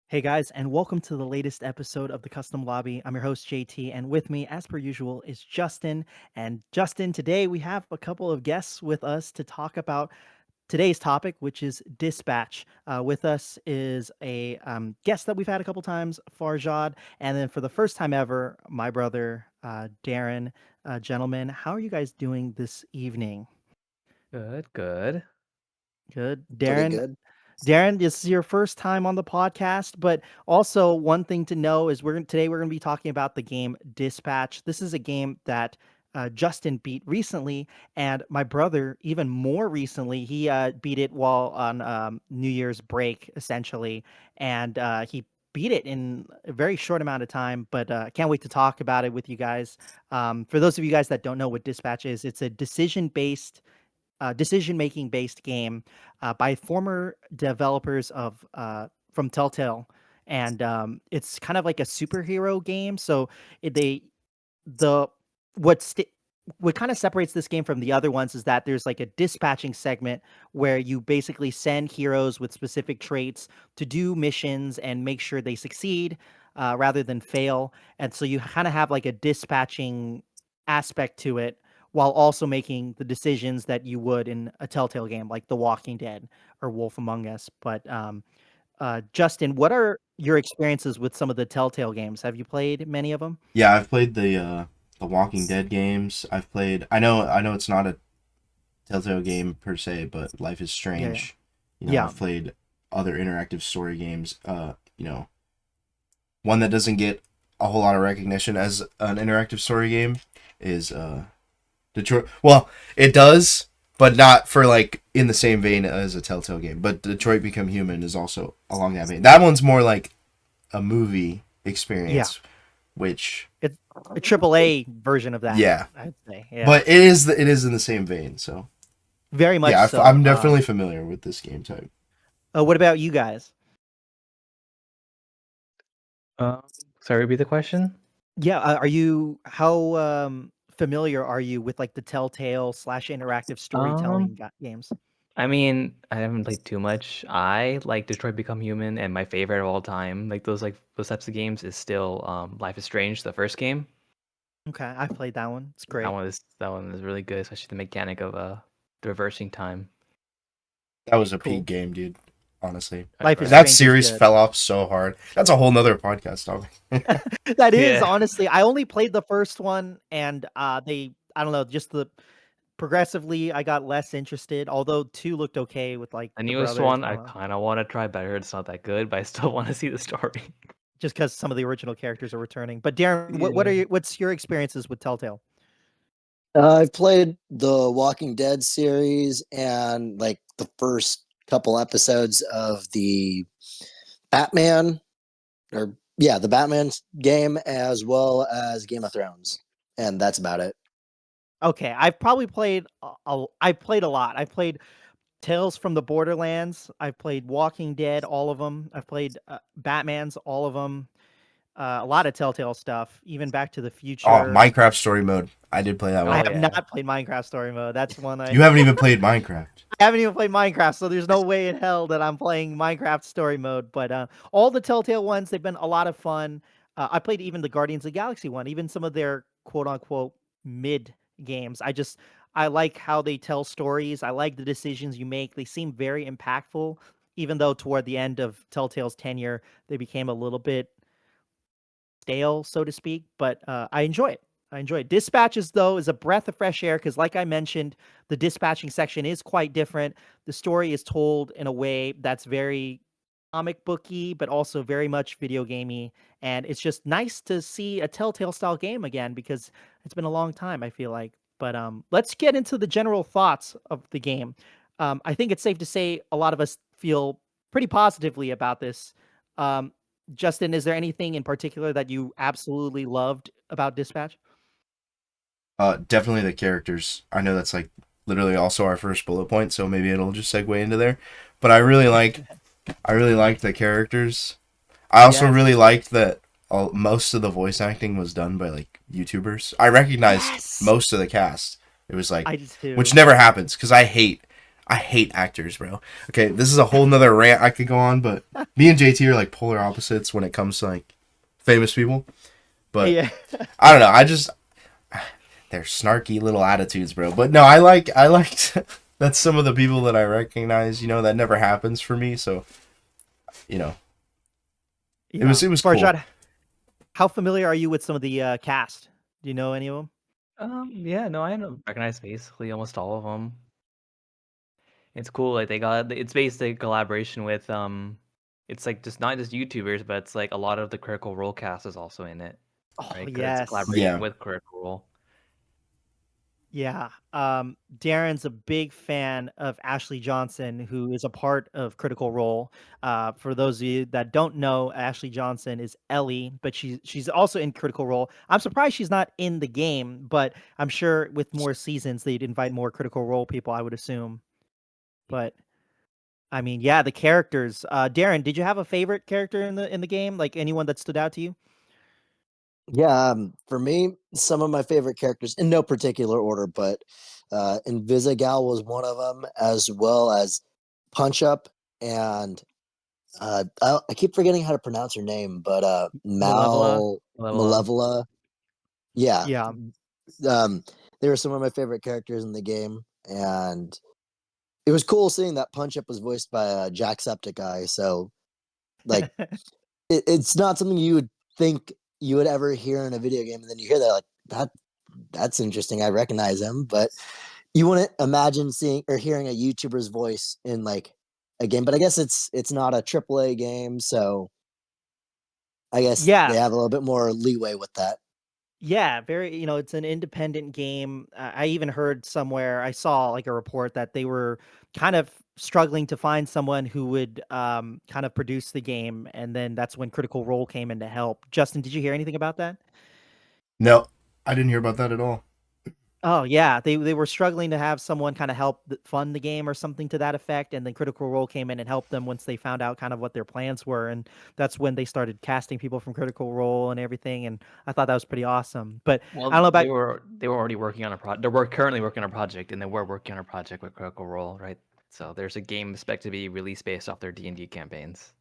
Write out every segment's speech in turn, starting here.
Hey guys, and welcome to the latest episode of the Custom Lobby. I'm your host JT, and with me, as per usual, is Justin. And Justin, today we have a couple of guests with us to talk about today's topic, which is dispatch. With us is a guest that we've had a couple times, Farjad, and then for the first time ever, my brother Darren. Gentlemen, how are you guys doing this evening? Good, good. Good, Pretty Darren. good. Darren, this is your first time on the podcast, but also one thing to know is we're going to be talking about the game Dispatch. This is a game that Justin beat recently, and my brother even more recently. He beat it while on New Year's break, essentially, and he beat it in a very short amount of time. But I can't wait to talk about it with you guys. For those of you guys that don't know what Dispatch is, it's a decision making based game by former developers of from Telltale, and it's kind of like a superhero game. So they the what st- what kind of separates this game from the other ones is that there's like a dispatching segment where you basically send heroes with specific traits to do missions and make sure they succeed rather than fail. And so you kind of have like a dispatching aspect to it while also making the decisions that you would in a Telltale game like The Walking Dead or Wolf Among Us. But Justin, what are your experiences with some of the Telltale games? Have you played many of them? Yeah, I've played the Walking Dead games. I've played. I know it's not a Telltale game per se, but Life is Yeah, yeah. Strange. Yeah. I've played other interactive story games. One that doesn't get a whole lot of recognition as an interactive story game is Detroit. Well, it does, but not for like in the same vein as a Telltale game. But Detroit Become Human is also along that vein. That one's more like a movie Yeah. experience, which It's a triple A version of that, yeah, I'd say. Yeah. but it is in the same vein. So Very much yeah, so. I'm definitely familiar with this game type. What about you guys? Um, Sorry, repeat the question. Yeah, are you how familiar are you with like the Telltale slash interactive Um, storytelling games? I mean, I haven't played too much. I like Detroit Become Human, and my favorite of all time, those types of games, is still Life is Strange, the first game. Okay, I've played that one. It's great. That one is really good, especially the mechanic of the reversing time. That was a peak Cool. game, dude. Honestly, Life is that Strange is series good. fell off so hard. That's a whole nother podcast topic. That is Yeah, honestly, I only played the first one, and I don't know, just the progressively I got less interested. Although two looked okay with like the the newest brothers. one I I don't know, kind of want to try, but I heard it's not that good. But I still want to see the story. just because some of the original characters are returning. But Darren, Yeah. what's your experiences with Telltale? I've played the Walking Dead series and like the first couple episodes of the Batman the Batman game as well as Game of Thrones. And that's about it. Okay, I've probably played I've played a lot. I've played Tales from the Borderlands. I've played Walking Dead, all of them. I've played Batman's, all of them. A lot of Telltale stuff, even Back to the Oh, Future. Minecraft Story Mode. I did play that I Oh one. have yeah. not played Minecraft Story Mode. That's one You haven't even played Minecraft. I haven't even played Minecraft, so there's no way in hell that I'm playing Minecraft Story Mode. But all the Telltale ones, they've been a lot of fun. I played even the Guardians of the Galaxy one, even some of their quote unquote mid games. I like how they tell stories. I like the decisions you make. They seem very impactful, even though toward the end of Telltale's tenure, they became a little bit stale, so to speak, but I enjoy it. I enjoy it. Dispatches, though, is a breath of fresh air because, like I mentioned, the dispatching section is quite different. The story is told in a way that's very comic booky, but also very much video gamey. And it's just nice to see a Telltale style game again because it's been a long time, I feel like. But let's get into the general thoughts of the game. I think it's safe to say a lot of us feel pretty positively about this. Um, Justin, is there anything in particular that you absolutely loved about Dispatch? Definitely the characters. I know that's like literally also our first bullet point, so maybe it'll just segue into there. But I really liked the characters. I also Yes. really liked that most of the voice acting was done by like YouTubers. I recognized Yes. most of the cast. It was like, I did which too. never happens because I hate actors, bro. Okay, this is a whole nother rant I could go on, but me and JT are like polar opposites when it comes to like famous people. But Yeah. I don't know. I just they're snarky little attitudes, bro. But no, I like that's some of the people that I recognize. You know, that never happens for me. So you know, Yeah. it was cool. Farshad, how familiar are you with some of the cast? Do you know any of them? Yeah, no, I recognize basically almost all of them. It's cool. Like it's basically a collaboration with it's like just not just YouTubers, but it's like a lot of the Critical Role cast is also in it, Oh right? Because it's a yes. collaboration Yeah. with Critical Role. Yeah. Darren's a big fan of Ashley Johnson, who is a part of Critical Role. For those of you that don't know, Ashley Johnson is Ellie, but she's also in Critical Role. I'm surprised she's not in the game, but I'm sure with more seasons they'd invite more Critical Role people, I would assume. But I mean, yeah, the characters. Darren, did you have a favorite character in the game? Like anyone that stood out to you? Yeah, for me, some of my favorite characters in no particular order, but Invisigal was one of them, as well as Punch Up and I keep forgetting how to pronounce her name, but Malevola? Level Malevola. Yeah, Yeah. um, they were some of my favorite characters in the game, and it was cool seeing that Punch Up was voiced by Jacksepticeye. So, like, it's not something you would think you would ever hear in a video game, and then you hear that, like, that's interesting. I recognize him, but you wouldn't imagine seeing or hearing a YouTuber's voice in like a game. But I guess it's not a AAA game, so I guess they Yeah. have a little bit more leeway with that. Yeah, very, it's an independent game. I even heard somewhere, I saw like a report that they were kind of struggling to find someone who would kind of produce the game. And then that's when Critical Role came in to help. Justin, did you hear anything about that? No, I didn't hear about that at all. Oh yeah, they were struggling to have someone kind of help fund the game or something to that effect, and then Critical Role came in and helped them once they found out kind of what their plans were, and that's when they started casting people from Critical Role and everything, and I thought that was pretty awesome. But I don't Well, know about they were already working on a project. They're currently working on a project, and they were working on a project with Critical Role, right? So there's a game expected to be released based off their D&D campaigns.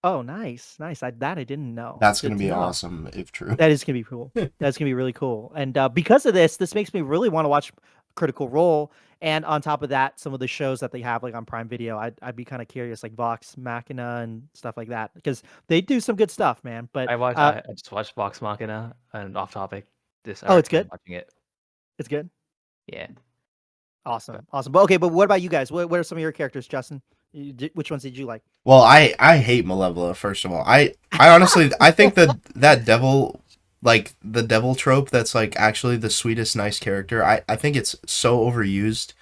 Oh, nice, nice. I didn't know. That's Good gonna to be know. awesome if true. That is gonna be cool. That's gonna be really cool. And because of this makes me really want to watch Critical Role. And on top of that, some of the shows that they have like on Prime Video, I'd be kind of curious, like Vox Machina and stuff like that, because they do some good stuff, man. But I just watched Vox Machina, and off topic. This I oh, it's recommend good. watching it. It's good. Yeah. Awesome, awesome. But okay, but what about you guys? What are some of your characters, Justin? Which ones did you like? Well, I hate Malevola. First of all, I honestly I think that devil, like the devil trope, that's like actually the sweetest nice character. I think it's so overused.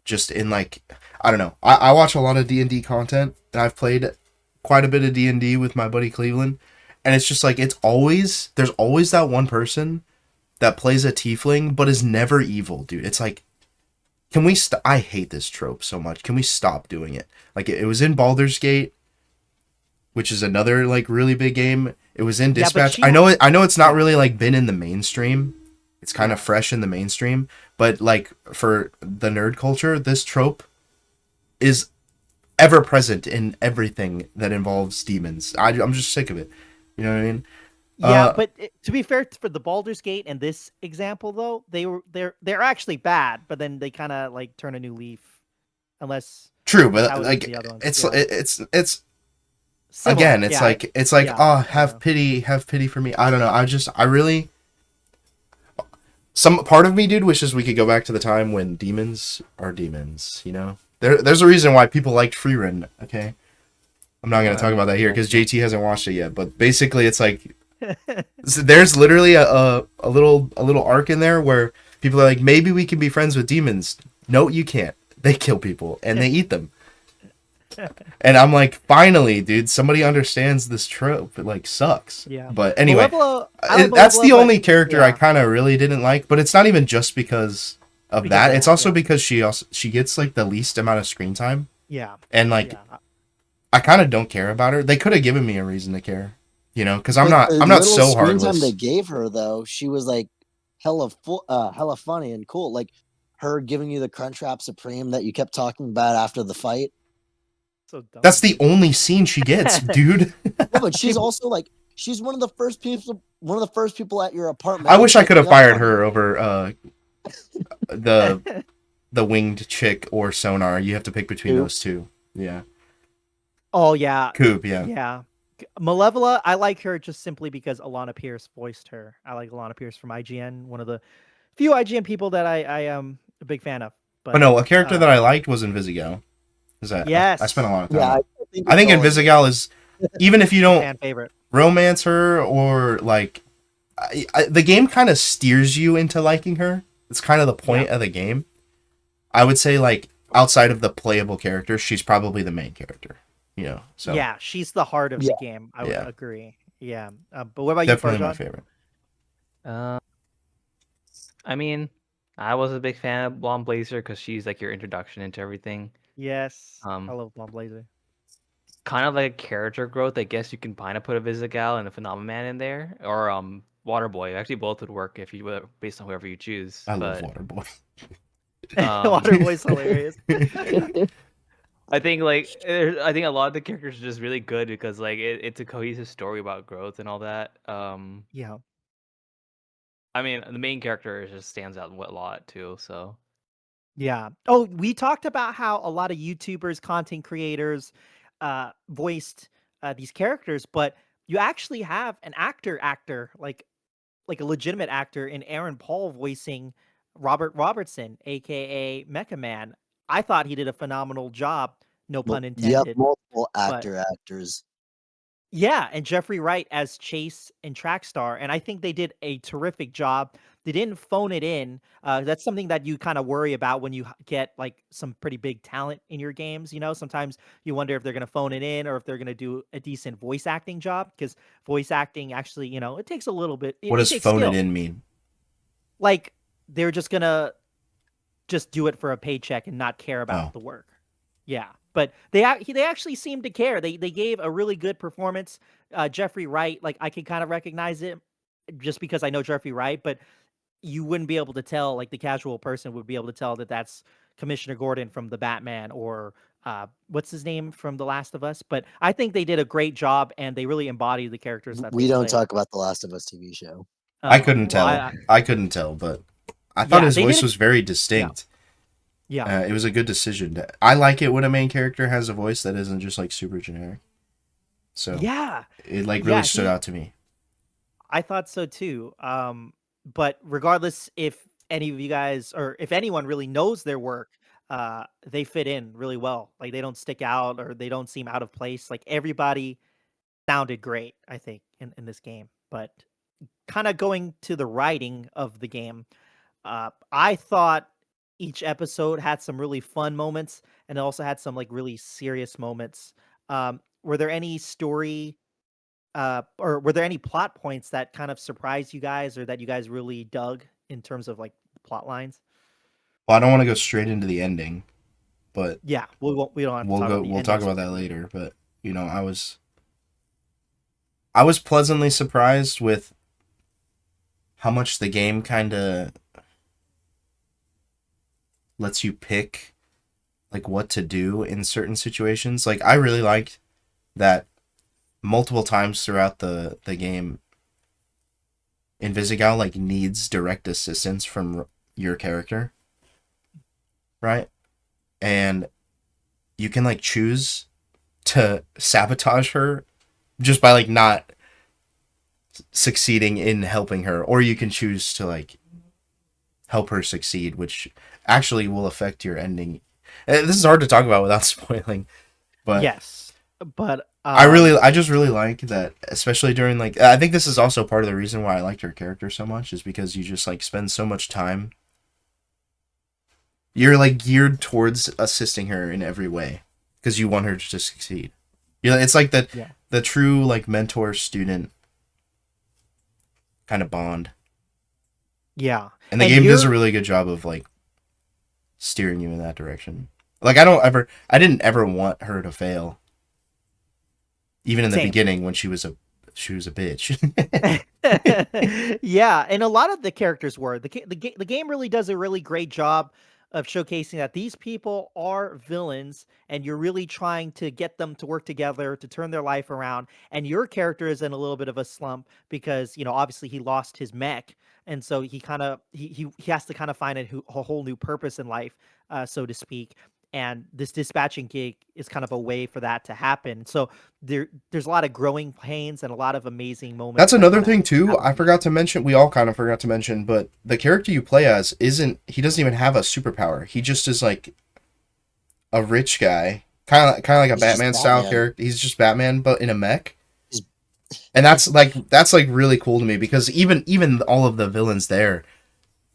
Just in like I don't know. I watch a lot of D&D content, and I've played quite a bit of D&D with my buddy Cleveland, and it's just like there's always that one person that plays a tiefling but is never evil, dude. It's like, can we I hate this trope so much. Can we stop doing it? Like it was in Baldur's Gate, which is another like really big game. It was in Yeah, but Dispatch. she, I know it's not yeah, really like been in the mainstream. It's kind of yeah. fresh in the mainstream, but like for the nerd culture, this trope is ever present in everything that involves demons. I'm just sick of it. You know what I mean? Yeah, but to be fair, for the Baldur's Gate and this example though, they're actually bad, but then they kind of like turn a new leaf, unless True, how but it is with like the other ones. it's Yeah, it's again, similar. Yeah, it's like, yeah, oh, I know. have pity for me. I don't know. I really, some part of me, dude, wishes we could go back to the time when demons are demons. You know, there's a reason why people liked Freerun. Okay, I'm not gonna talk about that here because JT hasn't watched it yet. But basically, it's like there's literally a little arc in there where people are like, maybe we can be friends with demons. No, you can't. They kill people and they eat them. And I'm like, finally, dude, somebody understands this trope. It like sucks. Yeah. But anyway, I like that's Malevola, the but only character I yeah, kind of really didn't like. But it's not even just because of because that. of It's that. also Yeah, because she gets like the least amount of screen time. yeah, And like, yeah. I kind of don't care about her. They could have given me a reason to care, you know, because I'm But not the I'm not little so screen time they heartless. gave her, though, she was like hella funny and cool. Like her giving you the Crunchwrap Supreme that you kept talking about after the fight. So dumb. That's the only scene she gets, dude. No, but she's also like she's one of the first people at your apartment. I who wish I picked could have me up fired on her it. over the winged chick or Sonar. You have to pick between Coop. those two. Yeah. Oh yeah, Coop, yeah. yeah. Malevola, I like her just simply because Alana Pierce voiced her. I like Alana Pierce from IGN, one of the few IGN people that I am a big fan of. But But no, a character that I liked was Invisigal. Because I spent a yes, lot of time Yeah, on I it. think I think it's all in Invisigal is, even if you don't fan favorite. romance her or like, the game kind of steers you into liking her. It's kind of the point of the game. I would say like outside of the playable character, she's probably the main character. You know, so Yeah, she's the heart of the Yeah. game. I would Yeah. agree. Yeah, but what about definitely you, my Farjan? favorite. I mean, I was a big fan of Blonde Blazer because she's like your introduction into everything. Yes, I Um, love Blonde Blazer. kind of like character growth. I guess you can kind of put a Visigal and a Phenomenon in there, or Waterboy. Actually, both would work if you based on whoever you choose. I love But Waterboy. Waterboy's hilarious. I think I think a lot of the characters are just really good because like it's a cohesive story about growth and all that. Yeah. I mean the main character just stands out a lot too. So Yeah. Oh, we talked about how a lot of YouTubers, content creators, voiced these characters, but you actually have an actor, like a legitimate actor in Aaron Paul voicing Robert Robertson, aka Mecha Man. I thought he did a phenomenal job, no pun Yep, intended. multiple But actors. yeah, and Jeffrey Wright as Chase and Trackstar, and I think they did a terrific job. They didn't phone it in. That's something that you kind of worry about when you get like some pretty big talent in your games. You know, sometimes you wonder if they're going to phone it in or if they're going to do a decent voice acting job because voice acting actually, it takes a little bit. What It does takes phone skill. it in mean? Like they're just gonna just do it for a paycheck and not care about Oh. the work. Yeah, but they actually seemed to care. They gave a really good performance. Jeffrey Wright, like I can kind of recognize it just because I know Jeffrey Wright, but you wouldn't be able to tell, like the casual person would be able to tell that that's Commissioner Gordon from the Batman or what's his name from The Last of Us. But I think they did a great job and they really embodied the characters that We they don't played. talk about the Last of Us TV show. I couldn't well, tell. I couldn't tell, but I thought Yeah, his they voice did was very distinct. Yeah. It was a good decision. I like it when a main character has a voice that isn't just like super generic. So Yeah. it like really Yeah, stood out to me. I thought so too. But regardless if any of you guys or if anyone really knows their work, they fit in really well. Like they don't stick out or they don't seem out of place. Like everybody sounded great, I think, in this game. But kind of going to the writing of the game, I thought each episode had some really fun moments and it also had some like really serious moments. Were there any story or were there any plot points that kind of surprised you guys or that you guys really dug in terms of like plot lines? Well, I don't want to go straight into the ending, but Yeah, we don't have to talk about the we'll talk ending about that specifically. later. But I was pleasantly surprised with how much the game kind of lets you pick like what to do in certain situations. Like I really liked that multiple times throughout the game Invisigal like needs direct assistance from your character, right? And you can like choose to sabotage her just by like not succeeding in helping her, or you can choose to like help her succeed, which actually will affect your ending. This is hard to talk about without spoiling, but Yes, but I just really like that, especially during like I think this is also part of the reason why I liked her character so much is because you just like spend so much time. You're like geared towards assisting her in every way because you want her to succeed. It's like the true like mentor student kind of bond. Yeah, And the game does a really good job of like steering you in that direction. Like I didn't ever want her to fail. Even in the beginning when she was she was a bitch. Yeah, and a lot of the characters were. The game really does a really great job of showcasing that these people are villains, and you're really trying to get them to work together to turn their life around. And your character is in a little bit of a slump because, obviously he lost his mech, and so he kind of he has to kind of find a whole new purpose in life, so to speak. And this dispatching gig is kind of a way for that to happen. So there's a lot of growing pains and a lot of amazing That's moments that another kind of thing too. happen I in the forgot to mention. We all kind of forgot to mention, but the character you play as isn't. He doesn't even have a superpower. He just is like a rich guy, kind of like a He's just Batman style Batman. character. He's just Batman, but in a mech. He's And that's like really cool to me because even all of the villains there,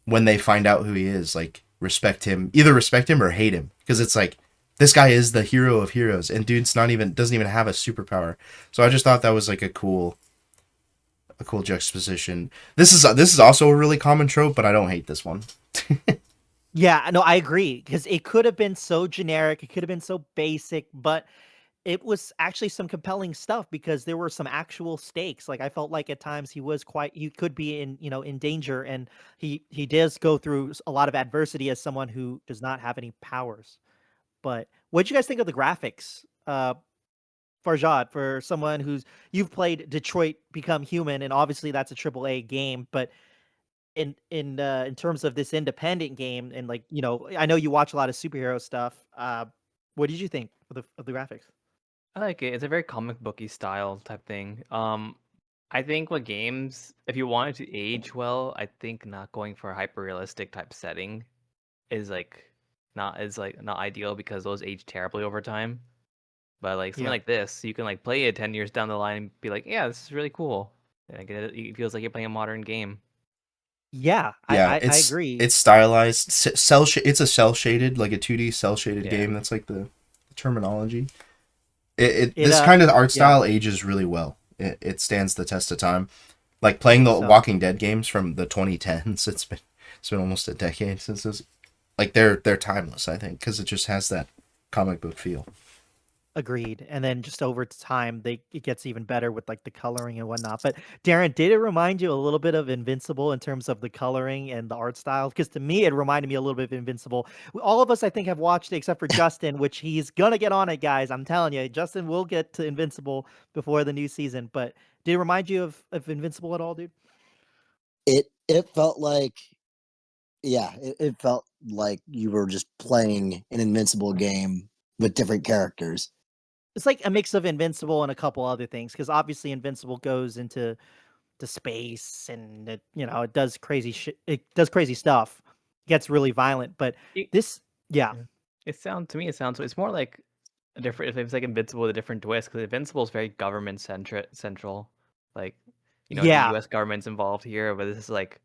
when they find out who he is, like either respect him or hate him because it's like this guy is the hero of heroes, and dude's not even doesn't even have a superpower. So I just thought that was like a cool juxtaposition. This is also a really common trope, but I don't hate this one. Yeah, no, I agree because it could have been so generic, it could have been so basic, but it was actually some compelling stuff because there were some actual stakes. Like I felt like at times he could be in danger, and he does go through a lot of adversity as someone who does not have any powers. But what'd you guys think of the graphics? Farjad, for someone you've played Detroit Become Human, and obviously that's a triple A game, but in terms of this independent game, and like, I know you watch a lot of superhero stuff. What did you think of the graphics? I like it. It's a very comic booky style type thing. I think with games, if you want it to age well, I think not going for a hyper realistic type setting is not ideal because those age terribly over time. But like something Yeah. like this, you can like play it 10 years down the line and be like, yeah, this is really cool. Like it feels like you're playing a modern game. Yeah, I Yeah, I, I agree. it's stylized. It's a cell shaded, like a 2D cell shaded Yeah. game. That's like the terminology. It It this kind of art yeah, style ages really well. It stands the test of time. Like I playing think the so. Walking Dead games from the 2010s. It's been almost a decade since this. Like they're timeless, I think, because it just has that comic book feel. Agreed. And then just over time, it gets even better with like the coloring and whatnot. But Darren, did it remind you a little bit of Invincible in terms of the coloring and the art style? Because to me, it reminded me a little bit of Invincible. All of us, I think, have watched it except for Justin, which he's gonna get on it, guys. I'm telling you, Justin will get to Invincible before the new season. But did it remind you of Invincible at all, dude? it felt like, yeah, it felt like you were just playing an Invincible game with different characters. It's like a mix of Invincible and a couple other things, because obviously Invincible goes into space, and it does crazy shit. It does crazy stuff. Gets really violent, but It, this, yeah, yeah. It sounds it's more like a different if it's like Invincible with a different twist because Invincible is very government central. Like, the yeah, US government's involved here, but this is like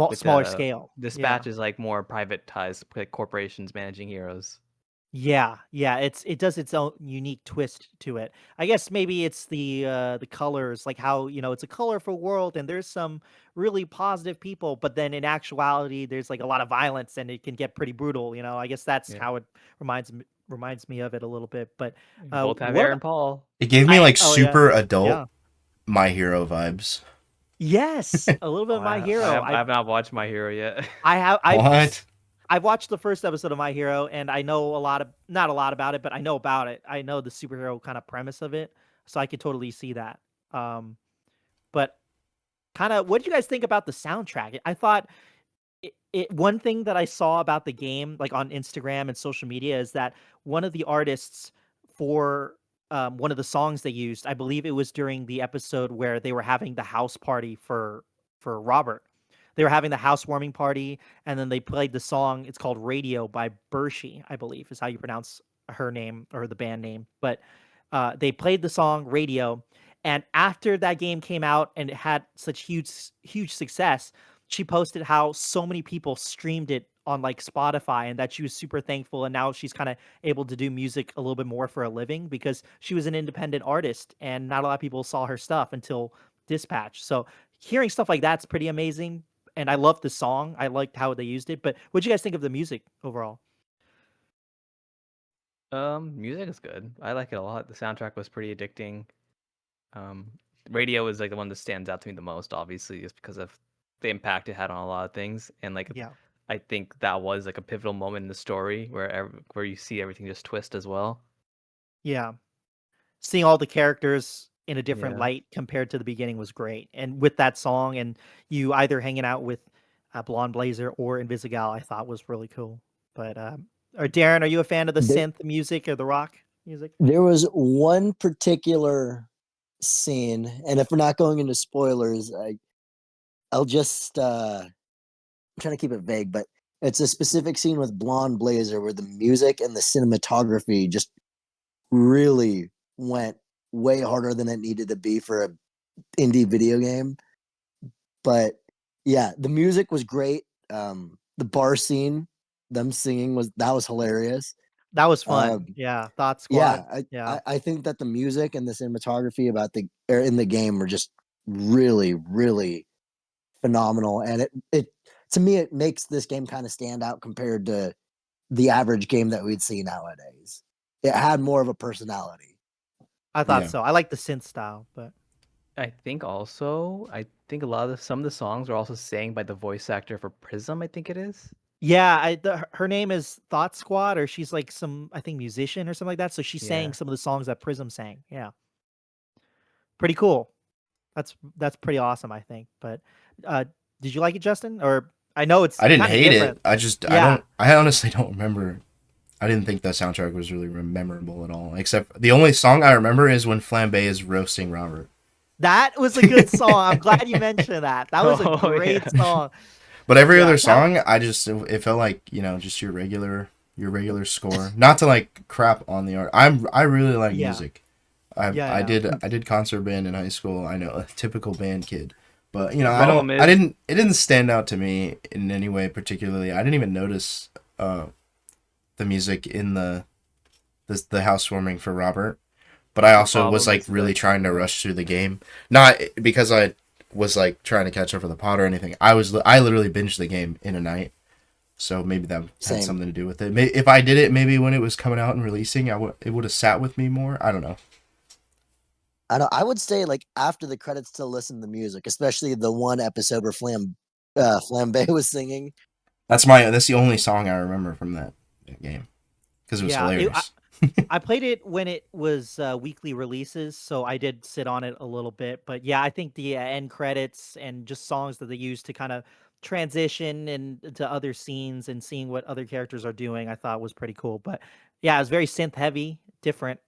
with smaller the scale. Yeah, dispatch is like more privatized, like corporations managing heroes. yeah, yeah. It does its own unique twist to it. I guess maybe it's the colors, like how it's a colorful world, and there's some really positive people, but then in actuality, there's like a lot of violence, and it can get pretty brutal. I guess that's Yeah. how it reminds me of it a little bit. But Both have what Aaron about Paul. It gave me I? like Oh yeah, super adult yeah. My Hero vibes. Yes, a little bit Oh, of My I Hero. have I have not watched My Hero yet. I have What? I've watched the first episode of My Hero, and I know not a lot about it, but I know about it. I know the superhero kind of premise of it, so I could totally see that. Um, but kind of, what did you guys think about the soundtrack? I thought one thing that I saw about the game, like on Instagram and social media, is that one of the artists for one of the songs they used, I believe it was during the episode where they were having the house party for Robert. They were having the housewarming party, and then they played the song. It's called "Radio" by Bershi, I believe, is how you pronounce her name or the band name. But they played the song "Radio," and after that game came out and it had such huge success, she posted how so many people streamed it on like Spotify, and that she was super thankful, and now she's kind of able to do music a little bit more for a living because she was an independent artist and not a lot of people saw her stuff until Dispatch. So hearing stuff like that's pretty amazing, and I love the song. I liked how they used it. But what do you guys think of the music overall? Music is good. I like it a lot. The soundtrack was pretty addicting. Um, Radio is like the one that stands out to me the most, obviously, just because of the impact it had on a lot of things, and like Yeah. I think that was like a pivotal moment in the story where you see everything just twist as well. Yeah. Seeing all the characters in a different Yeah. light compared to the beginning was great. And with that song and you either hanging out with Blonde Blazer or Invisigal, I thought was really cool. But or Darren, are you a fan of the There, synth music or the rock music? there was one particular scene, and if we're not going into spoilers, I'll just I'm trying to keep it vague, but it's a specific scene with Blonde Blazer where the music and the cinematography just really went way harder than it needed to be for a indie video game. But yeah, the music was great. The bar scene, them singing was hilarious. That was Uh, fun. Yeah, Thought yeah, Squad. Yeah. I think that the music and the cinematography in the game were just really phenomenal, and it to me it makes this game kind of stand out compared to the average game that we'd see nowadays. It had more of a personality. I thought Yeah. so. I like the synth style, but I think a lot of some of the songs are also sang by the voice actor for Prism, I think it is. yeah, her name is Thought Squad, or she's like some I think musician or something like that. So she sang Yeah. some of the songs that Prism sang. Yeah, pretty cool. That's pretty awesome, I think. But did you like it, Justin? Or I know it's I didn't kind of hate different. it. I just Yeah, I honestly don't remember. I didn't think that soundtrack was really memorable at all. Except the only song I remember is when Flambe is roasting Robert. that was a good song. I'm glad you mentioned that. That was a Oh great yeah. song. But every Yeah, other song, it felt like, just your regular score. Not to like crap on the art. I really like yeah, music. I yeah, I yeah. did concert band in high school. I know, a typical band kid. But The problem I is didn't stand out to me in any way particularly. I didn't even notice the music in the housewarming for Robert. But I the also was problem like is really that trying to rush through the game. Not because I was like trying to catch up for the pod or anything. I literally binged the game in a night. So maybe that had Same. something to do with it. If I did it maybe when it was coming out and releasing, it would have sat with me more. I don't know. I would say like after the credits to listen to the music, especially the one episode where Flambe was singing. That's the only song I remember from that game because it was Yeah, hilarious. I played it when it was weekly releases, so I did sit on it a little bit. But yeah, I think the end credits and just songs that they use to kind of transition and to other scenes and seeing what other characters are doing, I thought was pretty cool. But yeah, it was very synth heavy, different.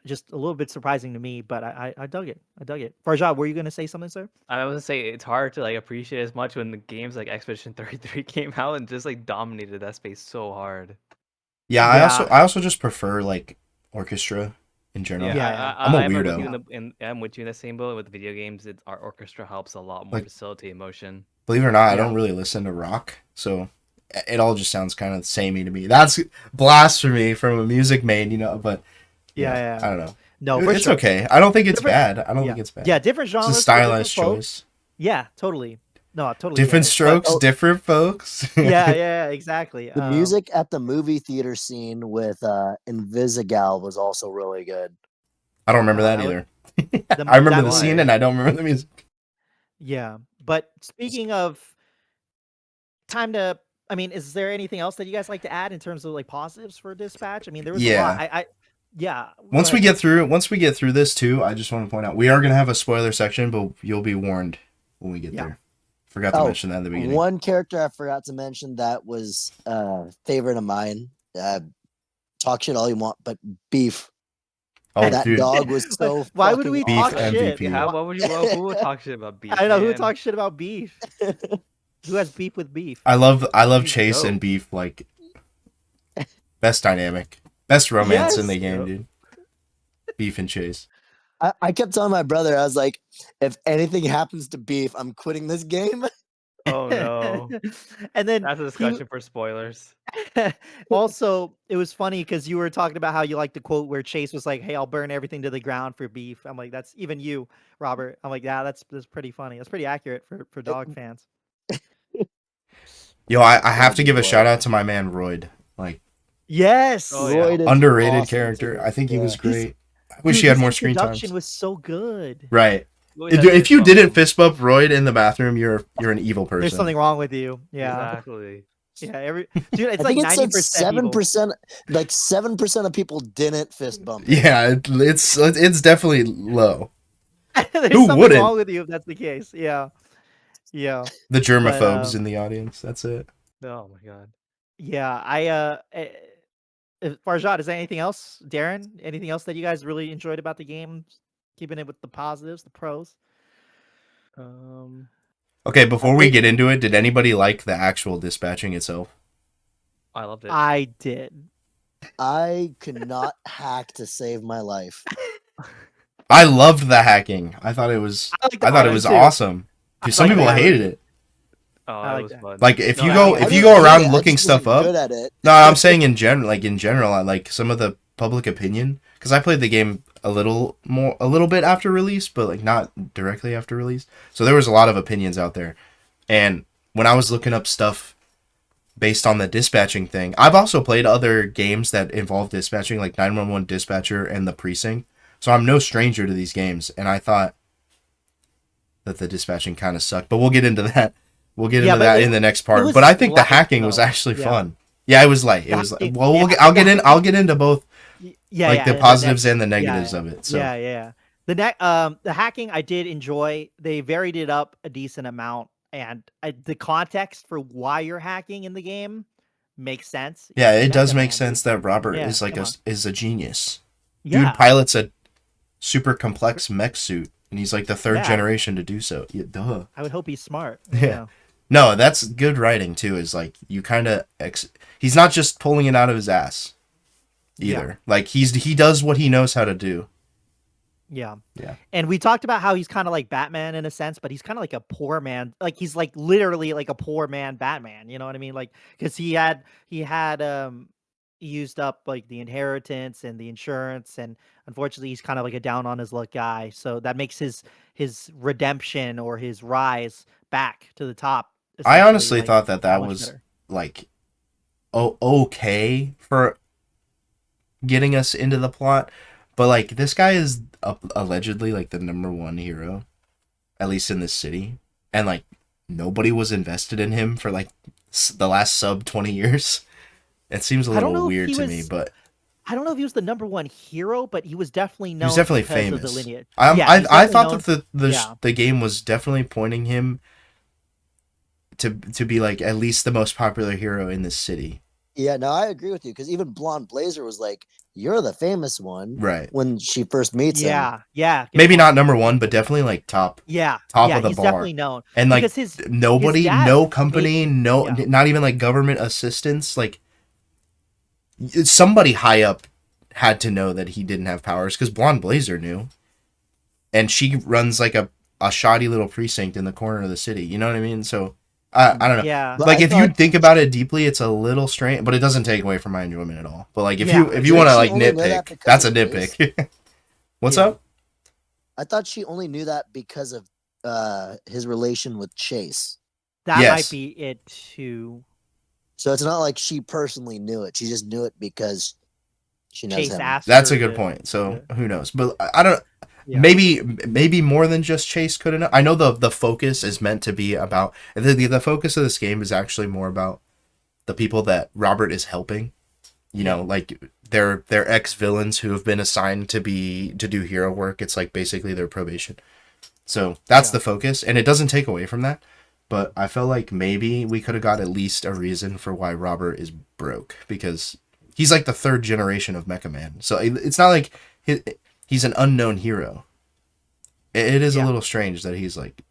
Just a little bit surprising to me, but I dug it. I dug it. Farjad, were you going to say something, sir? I was gonna say it's hard to like appreciate as much when the games like Expedition 33 came out and just like dominated that space so hard. Yeah, Yeah, I also just prefer like orchestra in general. Yeah, yeah, yeah, I'm a I'm with you weirdo. I'm with you in the same boat with the video games. Our orchestra helps a lot more Like, facilitate emotion. believe it or not, I yeah, don't really listen to rock, so it all just sounds kind of samey to me. That's blasphemy from a music main, but yeah, yeah, yeah. I don't know. No, for It's sure. okay. I don't think it's Different. bad. I don't Yeah, think it's bad. yeah. Different It's a genres for different stylized folks. choice. Yeah, totally. No, I totally get Different it. But strokes, different folks. yeah, yeah, exactly. The music at the movie theater scene with Invisigal was also really good. I don't remember No, that that was either. I remember that the scene movie. and Why? I don't remember the music. Yeah, but speaking of time to, I mean, is there anything else that you guys like to add in terms of like positives for Dispatch? I mean, there was a lot. Yeah. Yeah. Go Once ahead, we get Justin. through this too, I just want to point out we are gonna have a spoiler section, but you'll be warned when we get Yeah. there. Forgot to Oh, mention that in the beginning. one character I forgot to mention that was favorite of mine. Talk shit all you want, but Beef. Oh, That dude, dog was so Why would fucking we Beef talk awesome. shit? MVP. Yeah, what would you who would talk shit about beef, I know who man? talks shit about beef. Who has beef with beef? I love He's Chase dope. and Beef, like best dynamic, best romance in Yes. the game, Yep. dude. Beef and Chase. I kept telling my brother, I was like, if anything happens to Beef, I'm quitting this game. Oh no. And then That's a he discussion for spoilers. also, it was funny because you were talking about how you like the quote where Chase was like, "Hey, I'll burn everything to the ground for beef." I'm like, that's even you, Robert. I'm like, yeah, that's pretty funny. That's pretty accurate for dog fans. Yo, I have to That'd be give a shout what. out to my man Royd. Like, Yes. Oh, yeah. Royd is underrated awesome character. too. I think he Yeah. was great. I wish Dude, he had his more screen introduction times. was so good. Right. Wait, that's If you fist didn't bump. fist bump Royd in the bathroom, you're an evil person. There's something wrong with you. Yeah. Exactly. Yeah. Dude, it's I like think it said 90% evil. 7%, like 7% of people didn't fist bump it. Yeah, it's definitely low. There's Who something wouldn't? wrong with you if that's the case. Yeah. Yeah. The But germaphobes in the audience. That's it. Oh my god. yeah, Farjad, is there anything else? Darren, anything else that you guys really enjoyed about the game? Keeping it with the positives, the pros. Okay, I before we think get into it, did anybody like the actual dispatching itself? I loved it. I did. I could not hack to save my life. I loved the hacking. I thought it was I like the I thought it hacking was too. awesome. Because some like people the hacking. hated it. Oh, I that like was that. fun. Like if No, you I go like if it. you didn't go hate around it, I looking just wasn't stuff up. good at it. No, I'm saying in general, like some of the public opinion, because I played the game a little bit after release, but like not directly after release. So there was a lot of opinions out there, and when I was looking up stuff based on the dispatching thing, I've also played other games that involve dispatching, like 911 Dispatcher and The Precinct. So I'm no stranger to these games, and I thought that the dispatching kind of sucked. But we'll get into that. We'll get Yeah, into but that it- in the next it part. was But I think the light, hacking was though. actually Yeah. fun. Yeah, it was light. It The was hacking- well. yeah, I'll the get in. hacking- I'll get into both, Yeah, like yeah, the and positives next- and the yeah, negatives of it. So yeah. The hacking I did enjoy. They varied it up a decent amount, and the context for why you're hacking in the game makes sense. yeah, He's it does Mecha make Man, sense dude. that Robert Yeah, is like come on. is a genius. Yeah, Dude pilots a super complex mech suit, and he's like the third Yeah. generation to do so. Yeah, duh. I would hope he's smart. Yeah. No, that's good writing too. Is like you kind of he's not just pulling it out of his ass either. Like he does what he knows how to do. Yeah. Yeah. And we talked about how he's kind of like Batman in a sense, but he's kind of like a poor man. Like he's like literally like a poor man Batman. You know what I mean? Like because he had used up like the inheritance and the insurance, and unfortunately he's kind of like a down on his luck guy. So that makes his redemption or his rise back to the top. I essentially, honestly like, thought that much was better. like okay for getting us into the plot, but like this guy is allegedly like the number one hero, at least in this city, and like nobody was invested in him for like the last sub 20 years. It seems a I don't little know if weird he to me, was- but I don't know if he was the number one hero, but he was definitely known. he was definitely because of famous. the lineage. I he's I definitely thought known- that yeah. the game was definitely pointing him to be like at least the most popular hero in this city. Yeah, no, I agree with you because even Blonde Blazer was like, "You're the famous one," Right. when she first meets him. Yeah. good Maybe point. not number one, but definitely like top Top of the he's bar. definitely known. And like because his nobody, dad no company, made- no, yeah. not even like government assistance. Like somebody high up had to know that he didn't have powers because Blonde Blazer knew, and she runs like a shoddy little precinct in the corner of the city. You know what I mean? So I don't know. Yeah. But Like I if you thought- think about it deeply, it's a little strange, but it doesn't take away from my enjoyment at all. But like if Yeah. you Didn't want to she like only know that nitpick, because that's a of race? nitpick. What's Yeah. up? I thought she only knew that because of his relation with Chase. That Yes. might be it too. So it's not like she personally knew it. She just knew it because she knows Chase him. asked. That's her a good to- point. So yeah. who knows? But I don't. Yeah. Maybe more than just Chase could have. I know the focus is meant to be about the focus of this game is actually more about the people that Robert is helping. You know, like they're ex villains who have been assigned to do hero work. It's like basically their probation. So that's Yeah. the focus, and it doesn't take away from that. But I felt like maybe we could have got at least a reason for why Robert is broke, because he's like the third generation of Mecha Man. So it's not like he's an unknown hero. It is a Yeah. little strange that he's like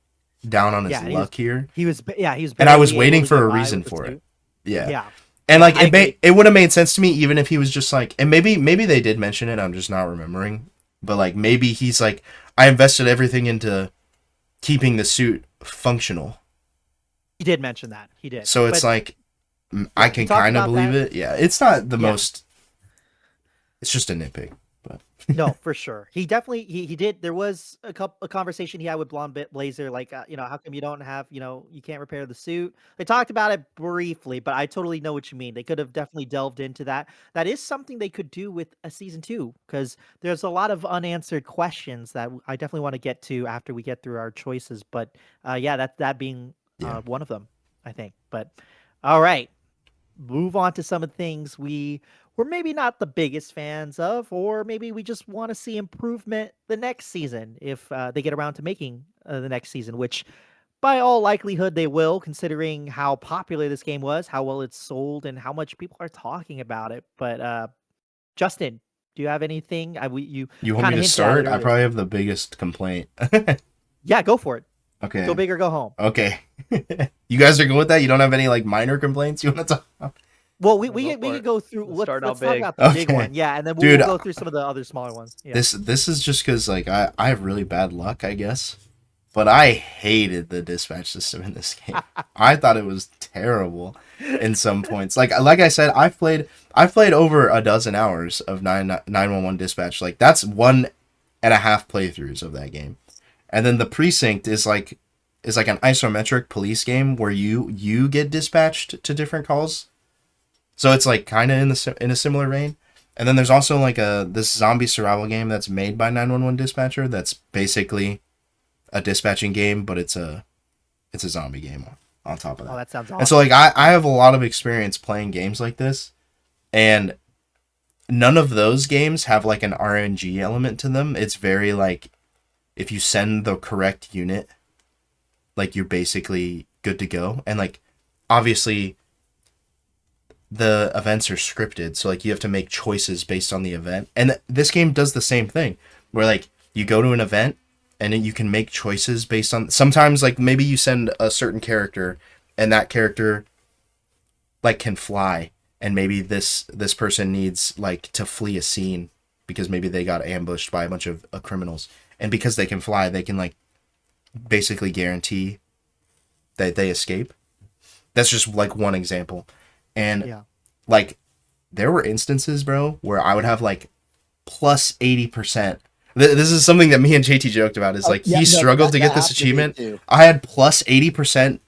down on his Yeah, and he luck here. He was. Yeah. He was. And I was barely waiting able to for get a by reason with the for it. suit. Yeah. Yeah. And like I agree. it would have made sense to me even if he was just like, and maybe they did mention it, I'm just not remembering. But like maybe he's like, I invested everything into keeping the suit functional. He did mention that. He did. So it's But like I we can talked kind of about believe that. it. Yeah, it's not the Yeah. most. It's just a nitpick, but No, for sure. He definitely he did. There was a conversation he had with Blonde Blazer, like, how come you don't have, you can't repair the suit. They talked about it briefly, but I totally know what you mean. They could have definitely delved into that. That is something they could do with a season two, because there's a lot of unanswered questions that I definitely want to get to after we get through our choices. But yeah, that being Yeah. one of them, I think. But all right, move on to some of the things we're maybe not the biggest fans of, or maybe we just want to see improvement the next season if they get around to making the next season, which by all likelihood they will, considering how popular this game was, how well it's sold, and how much people are talking about it. But Justin, do you have anything? You You want me kind of to hinted at it start? I earlier. probably have the biggest complaint. Yeah, go for it. Okay. Go big or go home. Okay. You guys are good with that? You don't have any like minor complaints you want to talk about? Well, Go we for could it. go through. Let's start out Let's talk big. about the big Okay. one, yeah, and then Dude, we'll go through some of the other smaller ones. Yeah. This is just because like I have really bad luck, I guess. But I hated the dispatch system in this game. I thought it was terrible in some points. Like I said, I've played over a dozen hours of 911 dispatch. Like that's 1.5 playthroughs of that game. And then the precinct is like an isometric police game where you get dispatched to different calls. So it's like kind of in a similar vein. And then there's also like this zombie survival game that's made by 911 Dispatcher that's basically a dispatching game, but it's a zombie game on top of that. Oh, that sounds awesome. And so like I have a lot of experience playing games like this, and none of those games have like an RNG element to them. It's very like if you send the correct unit, like you're basically good to go. And like obviously the events are scripted, so like you have to make choices based on the event. And this game does the same thing, where like you go to an event and then you can make choices based on sometimes like maybe you send a certain character and that character like can fly, and maybe this person needs like to flee a scene because maybe they got ambushed by a bunch of criminals, and because they can fly they can like basically guarantee that they escape. That's just like one example. And Yeah. like there were instances, bro, where I would have like plus 80%. This is something that me and JT joked about, is like he struggled to get this achievement. I had plus 80%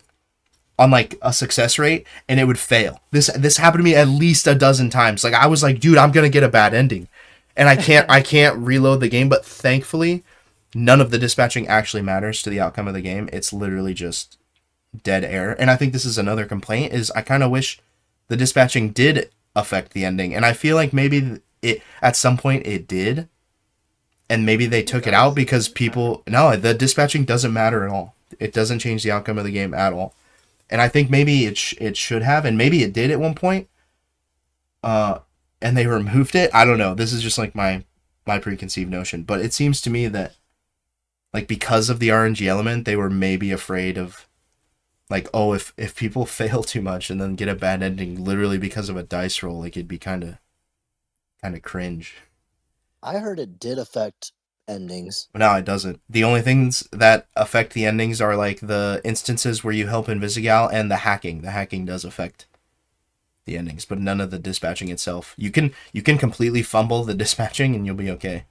on like a success rate and it would fail. This happened to me at least a dozen times. Like I was like, dude, I'm going to get a bad ending. And I can't reload the game, but thankfully none of the dispatching actually matters to the outcome of the game. It's literally just dead air. And I think this is another complaint, is I kind of wish the dispatching did affect the ending. And I feel like maybe it at some point it did. And maybe they took it out because people... No, the dispatching doesn't matter at all. It doesn't change the outcome of the game at all. And I think maybe it should have, and maybe it did at one point. And they removed it. I don't know. This is just like my preconceived notion. But it seems to me that like because of the RNG element, they were maybe afraid of like, oh, if people fail too much and then get a bad ending literally because of a dice roll, like it'd be kind of cringe. I heard it did affect endings. No, it doesn't. The only things that affect the endings are like the instances where you help Invisigal and the hacking. The hacking does affect the endings, but none of the dispatching itself. You can completely fumble the dispatching and you'll be okay.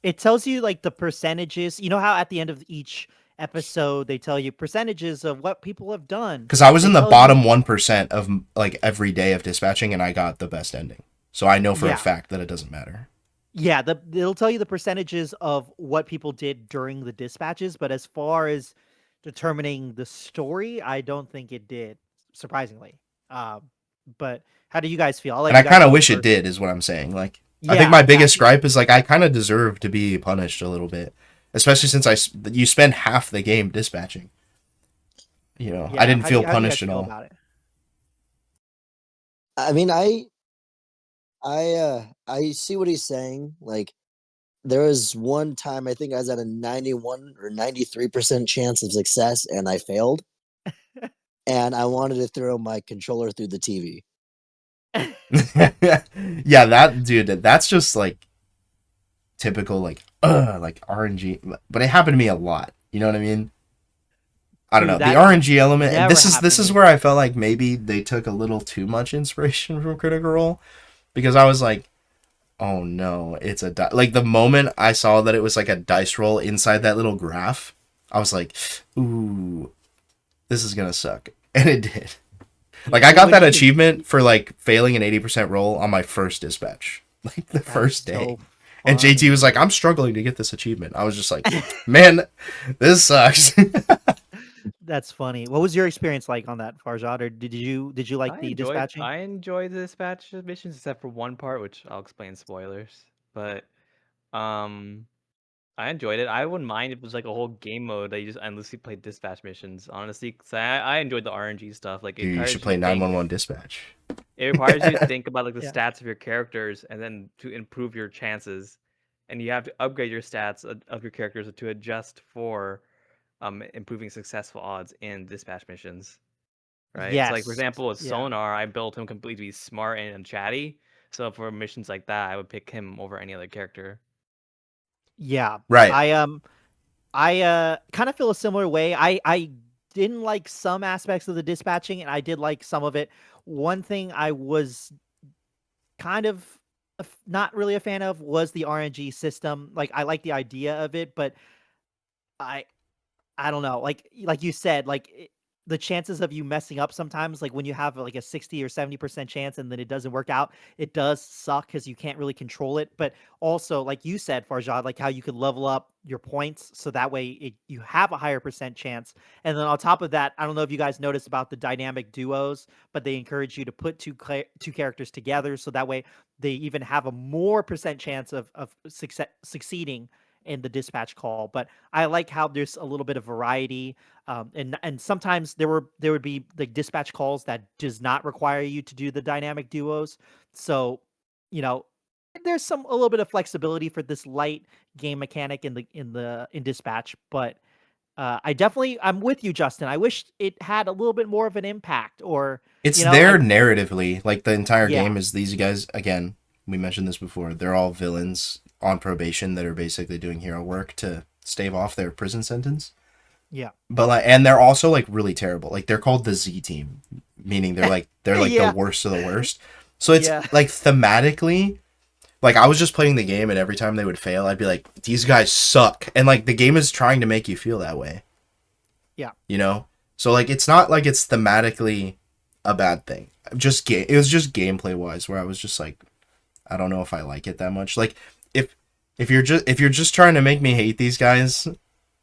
It tells you like the percentages. You know how at the end of each episode they tell you percentages of what people have done. Because I was They in the tell bottom you- 1% of like every day of dispatching, and I got the best ending. So I know for Yeah. a fact that it doesn't matter. Yeah, it'll tell you the percentages of what people did during the dispatches, but as far as determining the story, I don't think it did, surprisingly. But how do you guys feel? I'll let And I you guys kind of go wish it first. did, is what I'm saying. Like, I Yeah, think my biggest exactly. gripe is like I kind of deserve to be punished a little bit, especially since you spend half the game dispatching. You know, Yeah, I didn't how feel do you guys punished at feel all. about it? I mean, I see what he's saying. Like, there was one time I think I was at a 91 or 93% chance of success, and I failed. And I wanted to throw my controller through the TV. Yeah, that's just like typical like RNG, but it happened to me a lot. You know what I mean? I don't Dude, know. The that RNG element, and never this happened is to me. where I felt like maybe they took a little too much inspiration from Critical Role, because I was like, oh no, it's a like the moment I saw that it was like a dice roll inside that little graph, I was like, ooh, this is gonna suck, and it did. Like I got that achievement for like failing an 80% roll on my first dispatch, like the first day. So And JT funny. was like, I'm struggling to get this achievement. I was just like, man, this sucks. That's funny. What was your experience like on that, Farjad? Or did you like the dispatching? I enjoyed the dispatch missions except for one part, which I'll explain spoilers. But um, I enjoyed it. I wouldn't mind if it was like a whole game mode that you just endlessly played dispatch missions. Honestly, 'cause I enjoyed the RNG stuff. Like it Dude, you should requires you play to think. 911 dispatch. It requires you to think about like the Yeah. stats of your characters and then to improve your chances, and you have to upgrade your stats of your characters to adjust for improving successful odds in dispatch missions. Right. So like for Yes. example, with Yeah. Sonar, I built him completely to be smart and chatty. So for missions like that, I would pick him over any other character. Yeah. Right. I kind of feel a similar way. I didn't like some aspects of the dispatching, and I did like some of it. One thing I was kind of not really a fan of was the RNG system. Like I like the idea of it, but I I don't know. Like you said, the chances of you messing up sometimes, like when you have like a 60 or 70% chance and then it doesn't work out, it does suck because you can't really control it. But also, like you said, Farjad, like how you could level up your points so that way you have a higher percent chance. And then on top of that, I don't know if you guys noticed about the dynamic duos, but they encourage you to put two characters together so that way they even have a more percent chance of succeeding in the dispatch call. But I like how there's a little bit of variety, and sometimes there would be like dispatch calls that does not require you to do the dynamic duos. So, you know, there's a little bit of flexibility for this light game mechanic in dispatch. But I'm with you, Justin. I wish it had a little bit more of an impact, or It's I there narratively. Like the entire yeah game is these guys, again, we mentioned this before, they're all villains on probation that are basically doing hero work to stave off their prison sentence. yeah But like, and they're also like really terrible. Like they're called the Z team, meaning they're like yeah the worst of the worst. So it's yeah like thematically, like I was just playing the game and every time they would fail, I'd be like, these guys suck. And like the game is trying to make you feel that way. yeah You know? So like it's not like it's thematically a bad thing. It was just gameplay wise where I was just like, I don't know if I like it that much. Like if you're just trying to make me hate these guys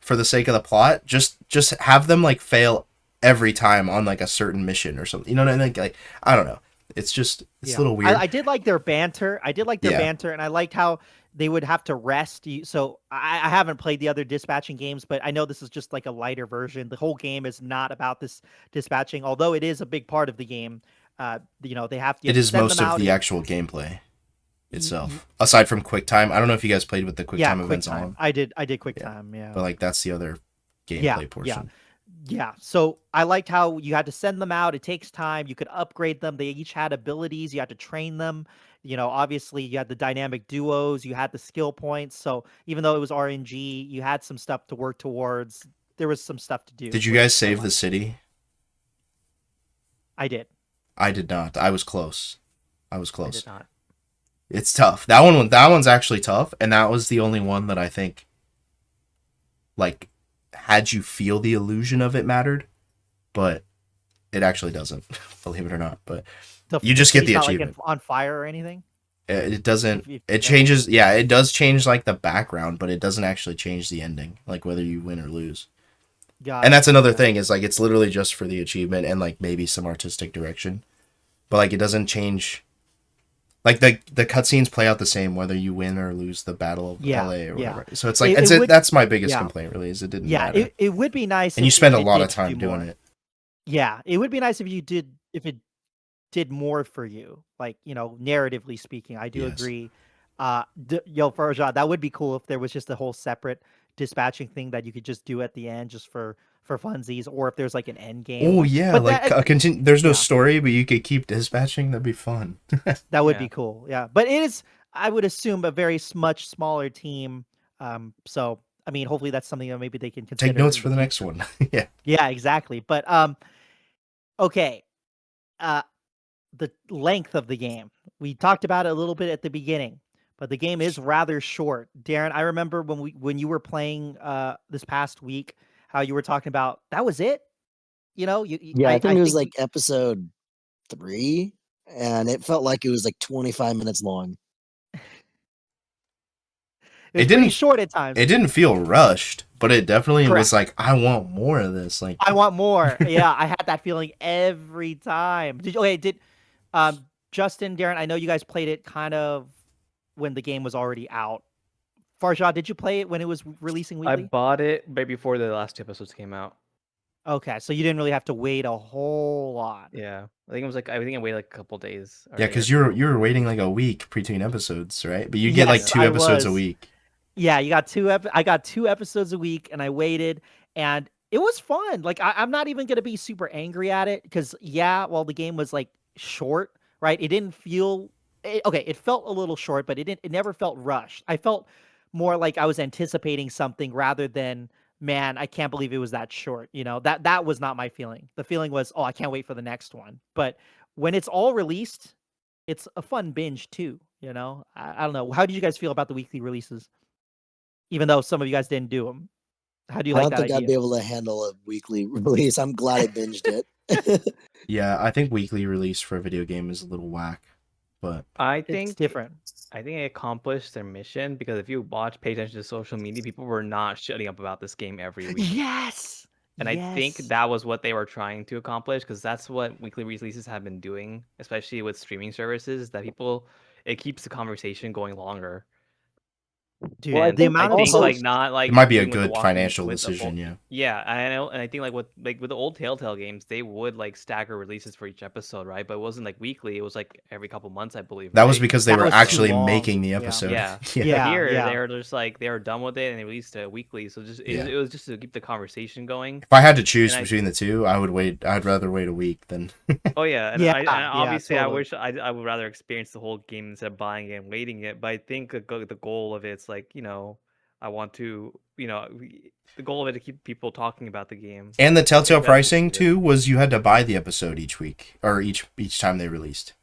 for the sake of the plot, just have them like fail every time on like a certain mission or something. You know what I mean? Like I don't know. It's a little weird. I did like their banter. I did like their Yeah. banter, and I liked how they would have to rest. So I haven't played the other dispatching games, but I know this is just like a lighter version. The whole game is not about this dispatching, although it is a big part of the game. They have It to is send most them of out. the actual gameplay itself, aside from QuickTime. I don't know if you guys played with the Yeah, QuickTime events QuickTime. on, I did QuickTime. Yeah. but like that's the other gameplay Yeah, portion. Yeah. So I liked how you had to send them out. It takes time. You could upgrade them. They each had abilities. You had to train them. Obviously you had the dynamic duos. You had the skill points. So even though it was RNG, you had some stuff to work towards. There was some stuff to do. Did you which guys I save the liked. city? I did. I did not. I was close. I did not. It's tough. That one's actually tough, and that was the only one that I think like had you feel the illusion of it mattered, but it actually doesn't, believe it or not. But you just get the city's not, achievement. like on fire or anything. It doesn't. If It changes. Yeah, it does change like the background, but it doesn't actually change the ending, like whether you win or lose. And that's another thing is like it's literally just for the achievement and like maybe some artistic direction, but like it doesn't change. Like the cutscenes play out the same whether you win or lose the Battle of LA or whatever. So it's like that's my biggest complaint really is it didn't matter. It would be nice. And you spend a lot of time doing it. Yeah, it would be nice if it did more for you, like narratively speaking. I do agree. Farjad, that would be cool if there was just a whole separate dispatching thing that you could just do at the end just for funsies, or if there's like an end game. Oh yeah, but like there's no story, but you could keep dispatching. That'd be fun. That would be cool. Yeah, but it is, I would assume, a very much smaller team. So I mean, hopefully that's something that maybe they can consider. Take notes for the next one. Yeah. Yeah, exactly. But okay. The length of the game. We talked about it a little bit at the beginning. but the game is rather short. Darren, I remember when you were playing this past week, how you were talking about that was it. You know, Yeah, I think I it was think like episode 3, and it felt like it was like 25 minutes long. it It was pretty didn't short at times. it didn't feel rushed, but it definitely was Correct. like, I want more of this. Like, I want more. Yeah, I had that feeling every time. Did Justin, Darren, I know you guys played it kind of when the game was already out. Farshad, did you play it when it was releasing I weekly? bought it right before the last 2 episodes came out. Okay, so you didn't really have to wait a whole lot. Yeah, I think it was like I think I waited like a couple days. yeah, Or because or you were waiting like a week between episodes, right? But you get like Yes, 2 I episodes a was. week. Yeah, you got I got 2 episodes a week, and I waited, and it was fun. Like, I'm not even gonna be super angry at it because, yeah, while the game was, like, short, right? It didn't feel okay, it felt a little short, but it never felt rushed. I felt more like I was anticipating something rather than, "Man, I can't believe it was that short," you know? That was not my feeling. The feeling was, "Oh, I can't wait for the next one." But when it's all released, it's a fun binge too, you know? I don't know. How did you guys feel about the weekly releases? Even though some of you guys didn't do them. How do you I like don't that think I'd idea? be able to handle a weekly release. I'm glad I binged it. Yeah, I think weekly release for a video game is a little whack, but I It's think different. I think they accomplished their mission because if you pay attention to social media, people were not shutting up about this game every week. Yes! And I think Yes. that was what they were trying to accomplish because that's what weekly releases have been doing, especially with streaming services, that it keeps the conversation going longer. Well, I Dude, the think I amount of think also like posts. not it like might be a doing with the good walking financial with the decision, yeah. yeah, I know, and I think like with the old Telltale games, they would like stagger releases for each episode, right? But it wasn't like weekly; it was like every couple months, I believe, That was right? because they That were was too actually long. making the Yeah. episode. Yeah, Yeah. but Yeah, here yeah. they're just like they were done with it and they released it weekly, so Yeah. it was just to keep the conversation going. If I had to choose And I between the two, I would wait. I'd rather wait a week than. Oh yeah, and Yeah, I yeah, obviously I totally. wish I would rather experience the whole game instead of buying it and waiting it. But I think the goal of it's like I want to the goal of it to keep people talking about the game. And the I think Telltale that's what pricing it is. too was you had to buy the episode each week or each time they released,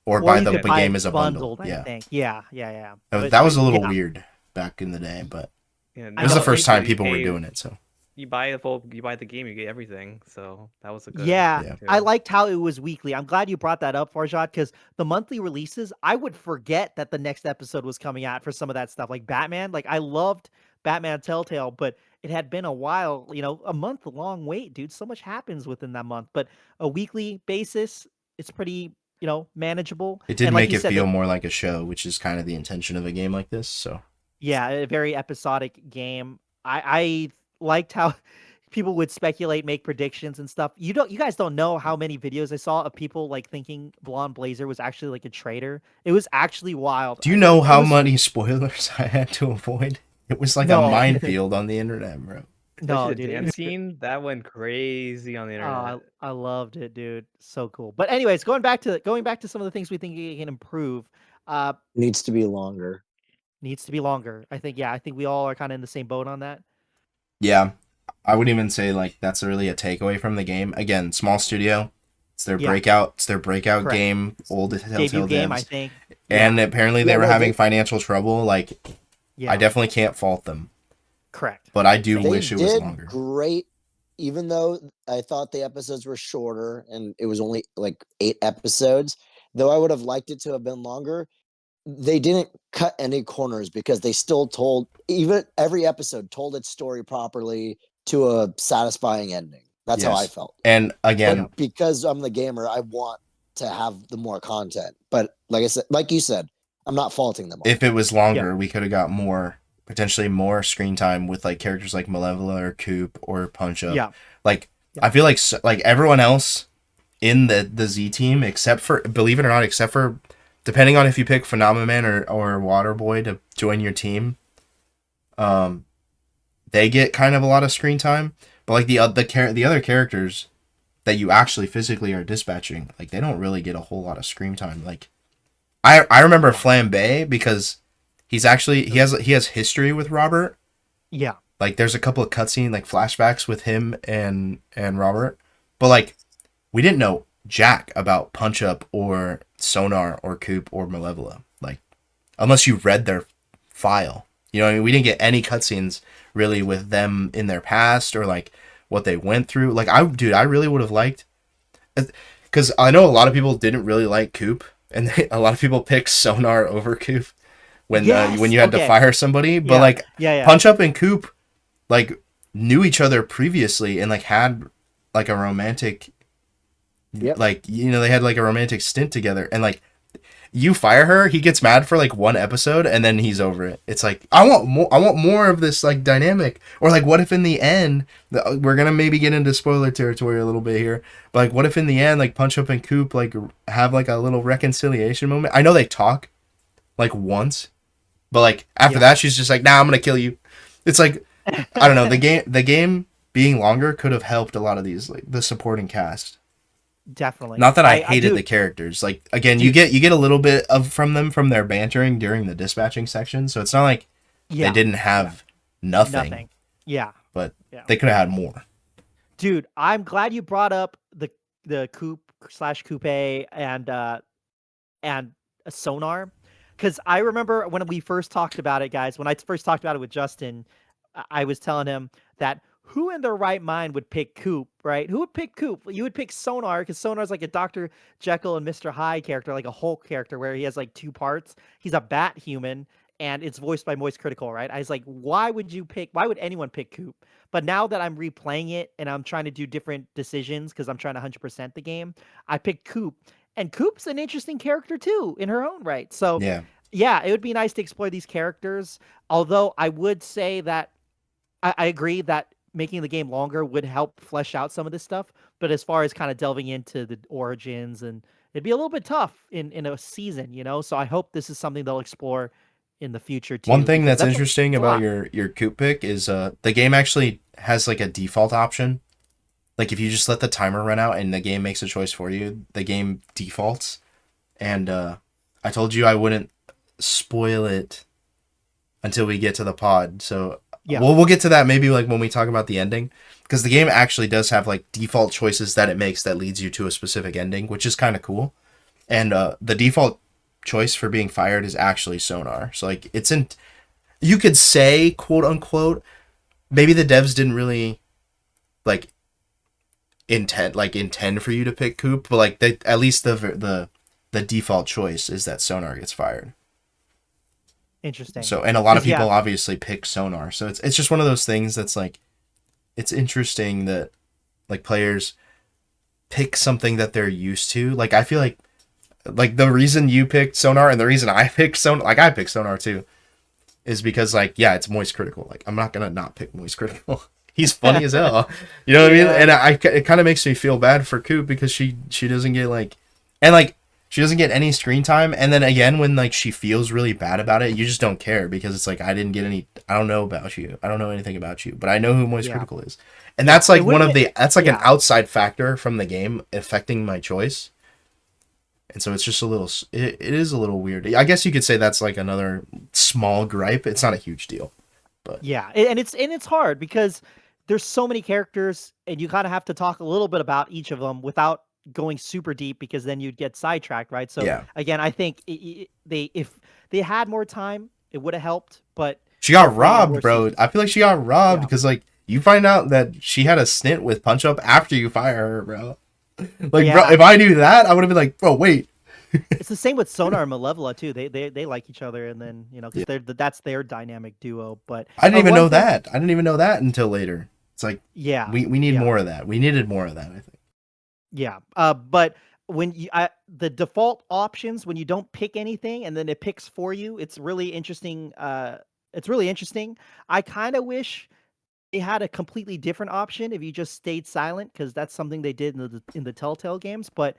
or Or buy you the could buy game it as a bundle. bundled, I Yeah, think. Yeah, yeah, yeah. that was But a little yeah, weird back in the day, but Yeah, I it was the know. nowadays first you time people were pay doing it. So you buy the game, you get everything. So that was a good Yeah, thing I too. liked how it was weekly. I'm glad you brought that up, Farshad, because the monthly releases, I would forget that the next episode was coming out for some of that stuff. Like Batman, like I loved Batman Telltale, but it had been a while, a month long wait, dude. So much happens within that month. But a weekly basis, it's pretty, manageable. it did And like make you it said, feel more like a show, which is kind of the intention of a game like this. So yeah, a very episodic game. I liked how people would speculate, make predictions and stuff. You guys don't know how many videos I saw of people like thinking Blonde Blazer was actually like a traitor. It was actually wild. do you know It how was many spoilers I had to avoid? It was like a no, minefield on the internet, bro. no, Especially the dude. dance scene that went crazy on the Oh, internet. I loved it, dude. So cool. But anyways, going back to some of the things we think it can improve. Uh, Needs to be longer. needs to be longer. I think. Yeah, I think we all are kind of in the same boat on that. Yeah, I would even say like that's really a takeaway from the game. Again, small studio. It's their Yeah, breakout. It's their breakout correct. game. Old Debut Telltale game, I devs, think. and Yeah, apparently they Yeah, were no, having financial trouble. Like I yeah, definitely can't fault them, correct. but I do Same. they wish it was did longer. great, even though I thought the episodes were shorter and it was only like 8 episodes. Though I would have liked it to have been longer, they didn't cut any corners because they still told, even every episode told its story properly to a satisfying ending. That's how I Yes, felt. and Yeah, again, But because I'm the gamer, I want to have the more content. But like I said, like you said, I'm not faulting them on if it. it was yeah, longer, we could have got potentially more screen time with like characters like Malevola or Coop or Punch Up. yeah, Like yeah. I feel like like everyone else in the Z team, except for, believe it or not, except for depending on if you pick Phenomenon or Waterboy to join your team, they get kind of a lot of screen time. But like the other characters that you actually physically are dispatching, like they don't really get a whole lot of screen time. Like I remember Flambe because he has history with Robert. Yeah. Like there's a couple of cutscene like flashbacks with him and Robert, but like we didn't know jack about Punch Up or Sonar or Coop or Malevola. Like unless you read their file. You know what I mean? We didn't get any cutscenes really with them in their past or like what they went through. Like I really would have liked, because I know a lot of people didn't really like Coop, and a lot of people picked Sonar over Coop when you had to fire somebody. But like Punch Up and Coop like knew each other previously and like had like a romantic, like, you know, they had like a romantic stint together, and like you fire her, he gets mad for like one episode and then he's over it. It's like, I want more of this like dynamic. Or like, what if in the end, we're gonna maybe get into spoiler territory a little bit here, but like, what if in the end, like Punch Up and Coop like have like a little reconciliation moment? I know they talk like once, but like after that she's just like, nah, I'm gonna kill you. It's like, I don't know, the game being longer could have helped a lot of these, like the supporting cast. Definitely. Not that I hated the characters. Like, again, you get a little bit of from them from their bantering during the dispatching section, so it's not like they didn't have nothing. Yeah. But they could have had more. Dude, I'm glad you brought up the Coupe/Coupe and a Sonar, because I remember when we first talked about it, guys. When I first talked about it with Justin, I was telling him that who in their right mind would pick Coop, right? Who would pick Coop? You would pick Sonar, because Sonar's like a Dr. Jekyll and Mr. Hyde character, like a Hulk character where he has like two parts. He's a bat human, and it's voiced by Moist Critical, right? I was like, why would anyone pick Coop? But now that I'm replaying it and I'm trying to do different decisions because I'm trying to 100% the game, I picked Coop. And Coop's an interesting character too in her own right. So yeah, it would be nice to explore these characters. Although I would say that I agree that making the game longer would help flesh out some of this stuff. But as far as kind of delving into the origins, and it'd be a little bit tough in a season, you know? So I hope this is something they'll explore in the future too. One thing that's interesting about your Coop pick is the game actually has like a default option. Like if you just let the timer run out and the game makes a choice for you, the game defaults. And I told you I wouldn't spoil it until we get to the pod. So we'll get to that maybe like when we talk about the ending, because the game actually does have like default choices that it makes that leads you to a specific ending, which is kind of cool. And the default choice for being fired is actually Sonar. So like you could say, quote unquote, maybe the devs didn't really like intend for you to pick Coop, but like at least the default choice is that Sonar gets fired. Interesting. So, and a lot of people obviously pick Sonar. So it's just one of those things that's like, it's interesting that like players pick something that they're used to. Like I feel like the reason you picked Sonar and the reason I picked Sonar, like I picked Sonar too, is because like, yeah, it's Moist Critical. Like I'm not gonna not pick Moist Critical. He's funny as hell. You know what I mean? And it kind of makes me feel bad for Coop because she doesn't get like, and like she doesn't get any screen time. And then again, when like she feels really bad about it, you just don't care because it's like, I don't know about you. I don't know anything about you, but I know who Moist Critical is. And that's like an outside factor from the game affecting my choice. And so it's just it is a little weird. I guess you could say that's like another small gripe. It's not a huge deal, but and it's hard because there's so many characters and you kind of have to talk a little bit about each of them without going super deep, because then you'd get sidetracked, right? So again, I think if they had more time, it would have helped, but she got robbed, bro. I feel like she got robbed because like you find out that she had a stint with Punch Up after you fire her, bro. Like, bro, if I knew that, I would have been like, bro, wait. It's the same with Sonar and Malevola too. They like each other, and then because that's their dynamic duo. But I didn't even know that. I didn't even know that until later. It's like we need more of that. We needed more of that, I think. Yeah. But when the default options, when you don't pick anything and then it picks for you, it's really interesting. I kind of wish they had a completely different option if you just stayed silent, because that's something they did in the Telltale games. But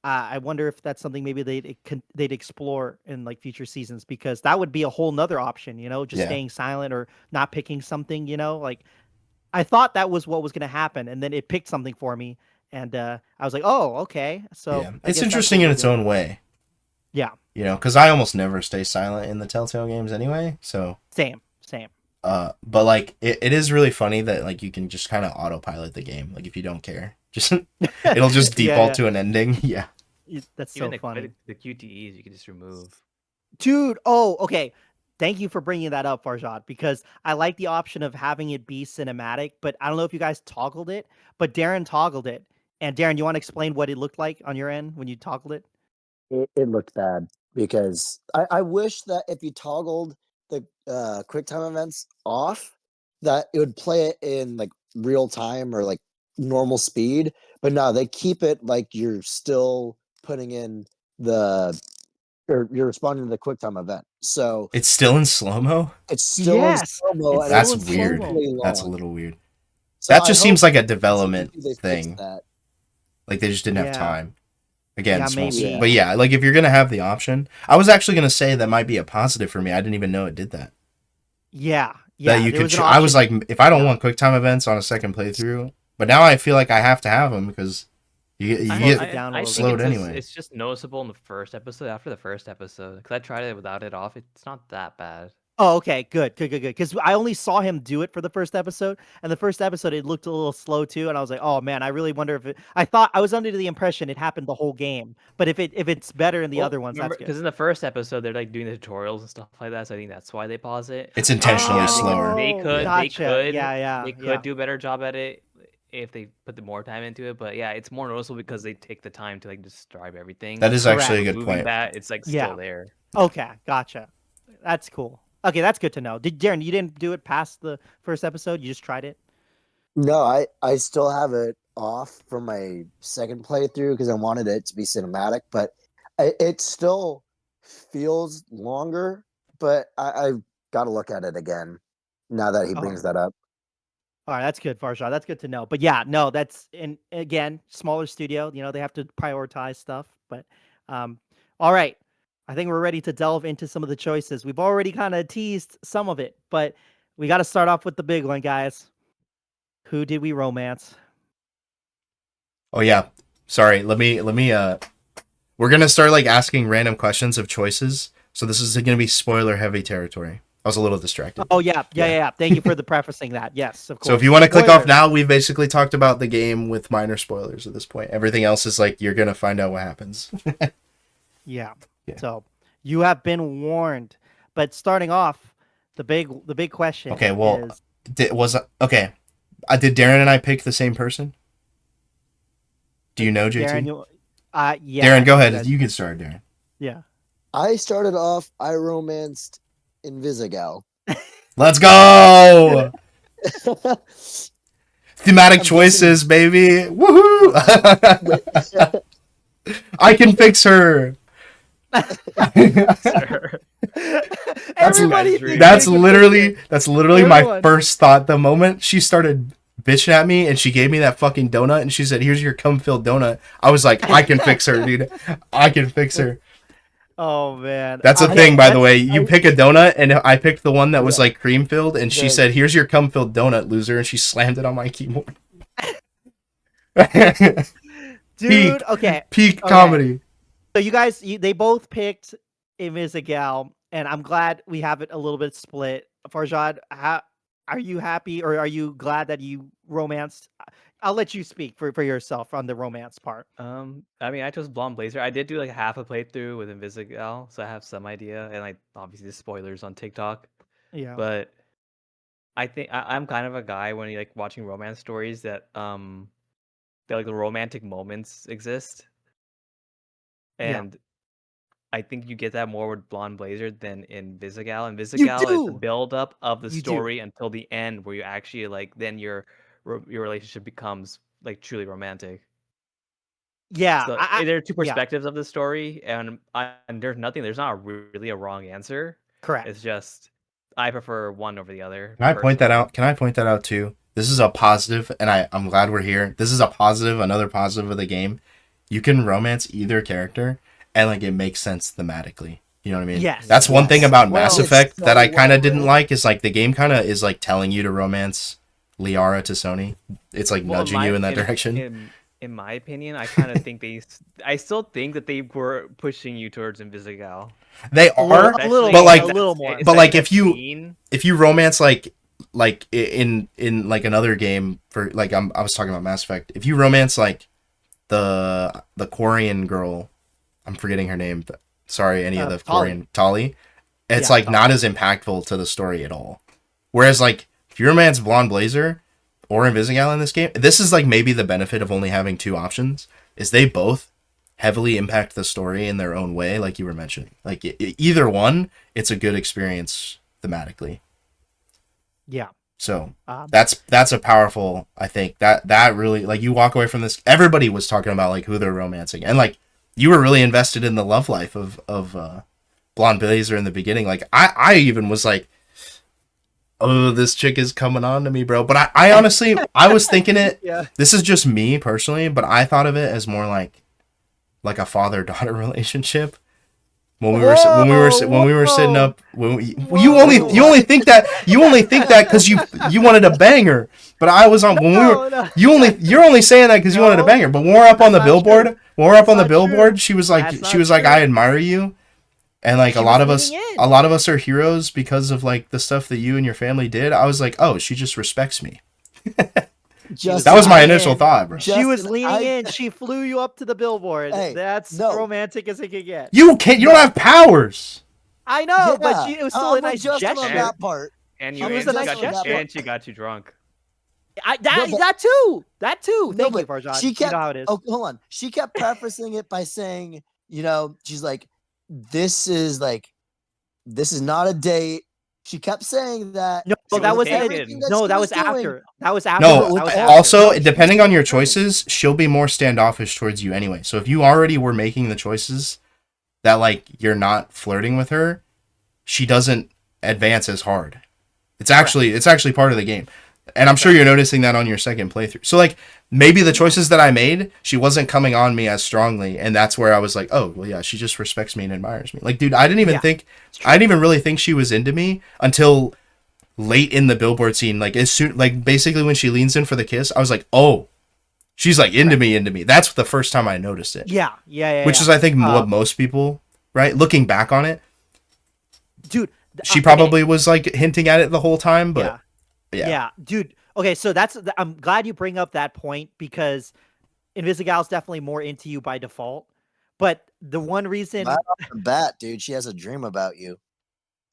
I wonder if that's something maybe they'd explore in like future seasons, because that would be a whole nother option, just staying silent or not picking something, like I thought that was what was going to happen. And then it picked something for me. And I was like, oh, okay. So it's interesting in its own way. Yeah. Because I almost never stay silent in the Telltale games anyway. So same. But like it is really funny that like you can just kind of autopilot the game. Like if you don't care, just it'll just default to an ending. Yeah. That's even so funny. The QTEs you can just remove. Dude, oh, okay. Thank you for bringing that up, Farjad, because I like the option of having it be cinematic, but I don't know if you guys toggled it, but Darren toggled it. And Darren, you want to explain what it looked like on your end when you toggled it? It looked bad because I wish that if you toggled the QuickTime events off, that it would play it in like real time or like normal speed. But no, they keep it like you're still putting in the or you're responding to the QuickTime event. So It's still in slow mo. it's still in Yes, slow mo it's and still it's That's in weird. slow-mo. really That's a long. little weird. So That I just hope seems like a in season development 2 they fix thing. that. Like they just didn't have Yeah. time. Again, Yeah, small maybe. but yeah, like if you're gonna have the option, I was actually gonna say that might be a positive for me. I didn't even know it did that. Yeah, That yeah, you there could. was an I was like, option. if I don't Yeah. want QuickTime events on a second playthrough, but now I feel like I have to have them because you Slows get it down a I little think bit. slowed anyway. it's just noticeable in the first episode. After the first episode, because I tried it without it off, it's not that bad. Oh, okay, good. Because I only saw him do it for the first episode, and the first episode it looked a little slow too, and I was like, oh man, I really wonder if it. I thought I was under the impression it happened the whole game, but if it's better in the other Well, ones, remember, that's good. because in the first episode they're like doing the tutorials and stuff like that, so I think that's why they pause it. It's I mean, intentionally yeah, slower. Oh, Yeah. gotcha. Yeah, they yeah. could do a better job at it if they put the more time into it. But yeah, it's more noticeable because they take the time to like describe everything. That is actually a good Removing point. that, it's like Yeah. still there. Okay, gotcha. That's cool. Okay, that's good to know. Did Darren? You didn't do it past the first episode. You just tried it. No, I still have it off for my second playthrough because I wanted it to be cinematic, but it still feels longer. But I've got to look at it again now that he Oh. brings that up. All right, that's good, Farshad. That's good to know. But yeah, no, that's and again, smaller studio. They have to prioritize stuff. But all right, I think we're ready to delve into some of the choices. We've already kind of teased some of it, but we got to start off with the big one, guys. Who did we romance? Oh yeah. Sorry. Let me. We're gonna start like asking random questions of choices. So this is gonna be spoiler heavy territory. I was a little distracted. Oh yeah. Thank you for the prefacing that. Yes, of course. So if you want to click off Spoilers. now, we've basically talked about the game with minor spoilers at this point. Everything else is like you're gonna find out what happens. Yeah. Yeah. So you have been warned. But starting off, the big question. Okay, well, is, did Darren and I pick the same person? Do you know, JT? Darren, yeah. Darren, go ahead. That's- You can start, Darren. Yeah. I started off. I romanced Invisigal. Let's go! Wait, Thematic choices, baby. Woohoo! I can fix her. Everybody That's thinks That's they can literally fix my Everyone. first thought. The moment she started bitching at me and she gave me that fucking donut and she said, "Here's your cum-filled donut," I was like, I can fix her, dude. I can fix her. it. Oh man. That's a Okay, thing, by the that's- way. You pick a donut, and I picked the one that was like cream filled, and she The- said, "Here's your cum filled donut, loser," and she slammed it on my keyboard. Dude, okay. Peak Okay. comedy. So you guys, they both picked Invisigal, and I'm glad we have it a little bit split. Farjad, are you happy or are you glad that you romanced? I'll let you speak for yourself on the romance part. I mean, I chose Blonde Blazer. I did do like half a playthrough with Invisigal, so I have some idea, and like obviously the spoilers on TikTok. Yeah. But I think I'm kind of a guy when you like watching romance stories that like the romantic moments exist, Yeah. and I think you get that more with Blonde Blazer than in Invisigal. Invisigal is the do! build up of the You do. story until the end, where you actually like then your relationship becomes like truly romantic. Yeah. So there are two perspectives of the story, and there's not really a wrong answer. Correct. It's just I prefer one over the other. Can I point that personally. out? Can I point that out too? This is a positive, and I'm glad we're here. This is a positive, another positive of the game. You can romance either character, and like it makes sense thematically. You know what I mean? Yes. That's one thing Yes. about Well, Mass it's Effect so that I kind of well didn't written. like is like the game kind of is like telling you to romance Liara to Sony. It's like Well, nudging you in that direction. In my opinion, I kind of think I still think that they were pushing you towards Invisigal. They A little- are, a little but more, like a little more. but like if you you romance like in like another game for like I was talking about Mass Effect. If you romance like the Quarian girl, I'm forgetting her name, sorry, any of the Tali. Korean Tali, it's Yeah, like Tali. not as impactful to the story at all. Whereas like if you romance Blonde Blazer or Invisigal in this game, this is like maybe the benefit of only having two options is they both heavily impact the story in their own way, like you were mentioning. Like either one, it's a good experience thematically. Yeah. So Um, that's a powerful. I think that really like you walk away from this. Everybody was talking about like who they're romancing, and like you were really invested in the love life of Blonde Blazer in the beginning. Like I even was like, oh, this chick is coming on to me, bro. But I honestly I was thinking it. Yeah. This is just me personally, but I thought of it as more like a father-daughter relationship. When we were sitting up, you only think that because you wanted a banger. But I was on when we were No. you're only saying that because you wanted a No, banger. But when we're up on the that's not billboard, true. when we're up on the That's not true. billboard, she was like That's not I true. admire you, and like She a lot was of us leaning in. are heroes because of like the stuff that you and your family did. I was like, oh, she just respects me. Justin, That was my leaning initial in. thought, bro. She was Justin, leaning in. She flew you up to the billboard. Hey, That's no. romantic as it could get. You don't have powers. I know, but Yeah, it was still I'm a with nice Justin on gesture. that part. And It was and a nice gesture. and she got you drunk. That No, but- that too. That too. No, Thank you, but Farjad. she You kept. know how it is. Oh, hold on. She kept prefacing it by saying, she's like, "This is not a date." She kept saying that. No, She that was was dating. No, that was doing. after. That was after. No, but that was also after. depending on your choices, she'll be more standoffish towards you anyway. So if you already were making the choices that like you're not flirting with her, she doesn't advance as hard. It's actually part of the game. And I'm sure you're noticing that on your second playthrough. So like maybe the choices that I made, she wasn't coming on me as strongly, and that's where I was like, oh well, yeah, she just respects me and admires me. Like, dude, I didn't even really think she was into me until late in the billboard scene. Like as soon, like basically when she leans in for the kiss, I was like, oh, she's like into me. That's the first time I noticed it. Yeah. Which is I think what most people, right? Looking back on it, dude. she probably was like hinting at it the whole time, but yeah. Dude. Okay, so I'm glad you bring up that point because Invisigal's definitely more into you by default. But the one reason Right off the bat, dude, she has a dream about you.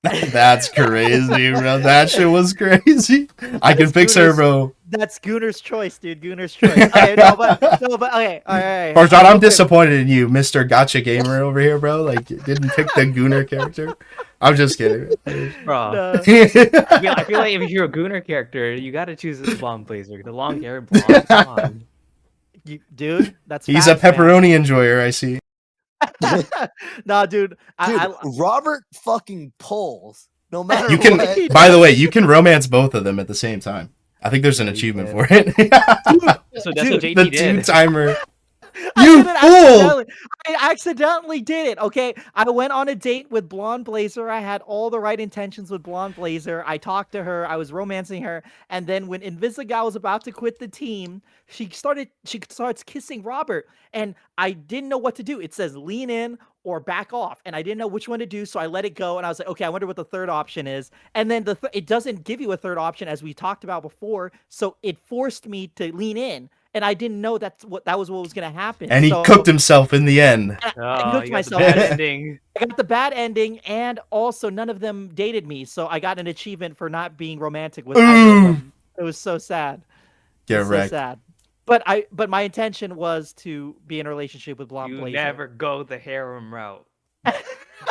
That's crazy, bro. That shit was crazy. I can fix her, bro. That's Gooner's choice, dude. Gooner's choice. Okay, but okay, all right. Farjad, I'm disappointed in you, Mr. Gotcha Gamer over here, bro. Like, you didn't pick the Gooner character. I'm just kidding. Bro. No. I feel like if you're a Gooner character, you gotta choose this Blonde Blazer. The long hair, blonde. Dude, that's He's facts, a pepperoni enjoyer, I see. No, dude. Dude, Robert fucking pulls. No matter You can, what. by the way, you can romance both of them at the same time. I think there's an achievement for it. So that's what JT The did. two-timer. I You did it fool! accidentally. I accidentally did it. Okay, I went on a date with Blonde Blazer. I had all the right intentions with Blonde Blazer. I talked to her. I was romancing her, and then when Invisigal was about to quit the team, she starts kissing Robert, and I didn't know what to do. It says lean in or back off, and I didn't know which one to do, so I let it go, and I was like, okay, I wonder what the third option is, and then it doesn't give you a third option as we talked about before, so it forced me to lean in. And I didn't know that was what was going to happen. And he cooked himself in the end. I cooked You got myself. the bad ending. I got the bad ending, and also none of them dated me, so I got an achievement for not being romantic with either of them. It was so sad. Get So wrecked. sad. But my intention was to be in a relationship with Blonde You Blazer. never go the harem route.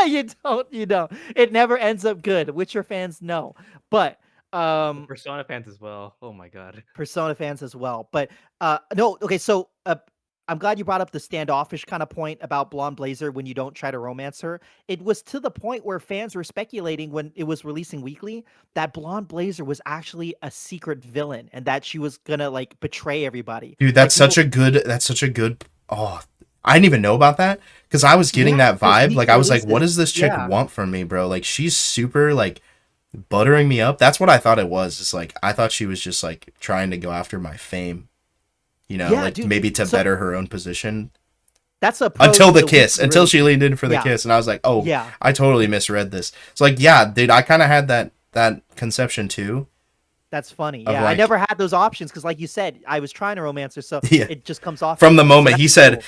You don't. It never ends up good, which your fans know. But Persona fans as well. Oh my god. Persona fans as well. But no, okay, so I'm glad you brought up the standoffish kind of point about Blonde Blazer when you don't try to romance her. It was to the point where fans were speculating when it was releasing weekly that Blonde Blazer was actually a secret villain and that she was gonna like betray everybody. Dude, that's such a good. Oh, I didn't even know about that because I was getting that vibe. Like, I was like, what does this chick want from me, bro? Like, she's super like buttering me up. That's what I thought it was. It's like I thought she was just like trying to go after my fame. You know, like dude, maybe to better her own position. That's a until the kiss, until she leaned in for the kiss, and I was like, oh, yeah, I totally misread this. It's like, yeah, dude, I kind of had that conception too. That's funny. Yeah, like, I never had those options because, like you said, I was trying to romance her, so it just comes off from the moment he said,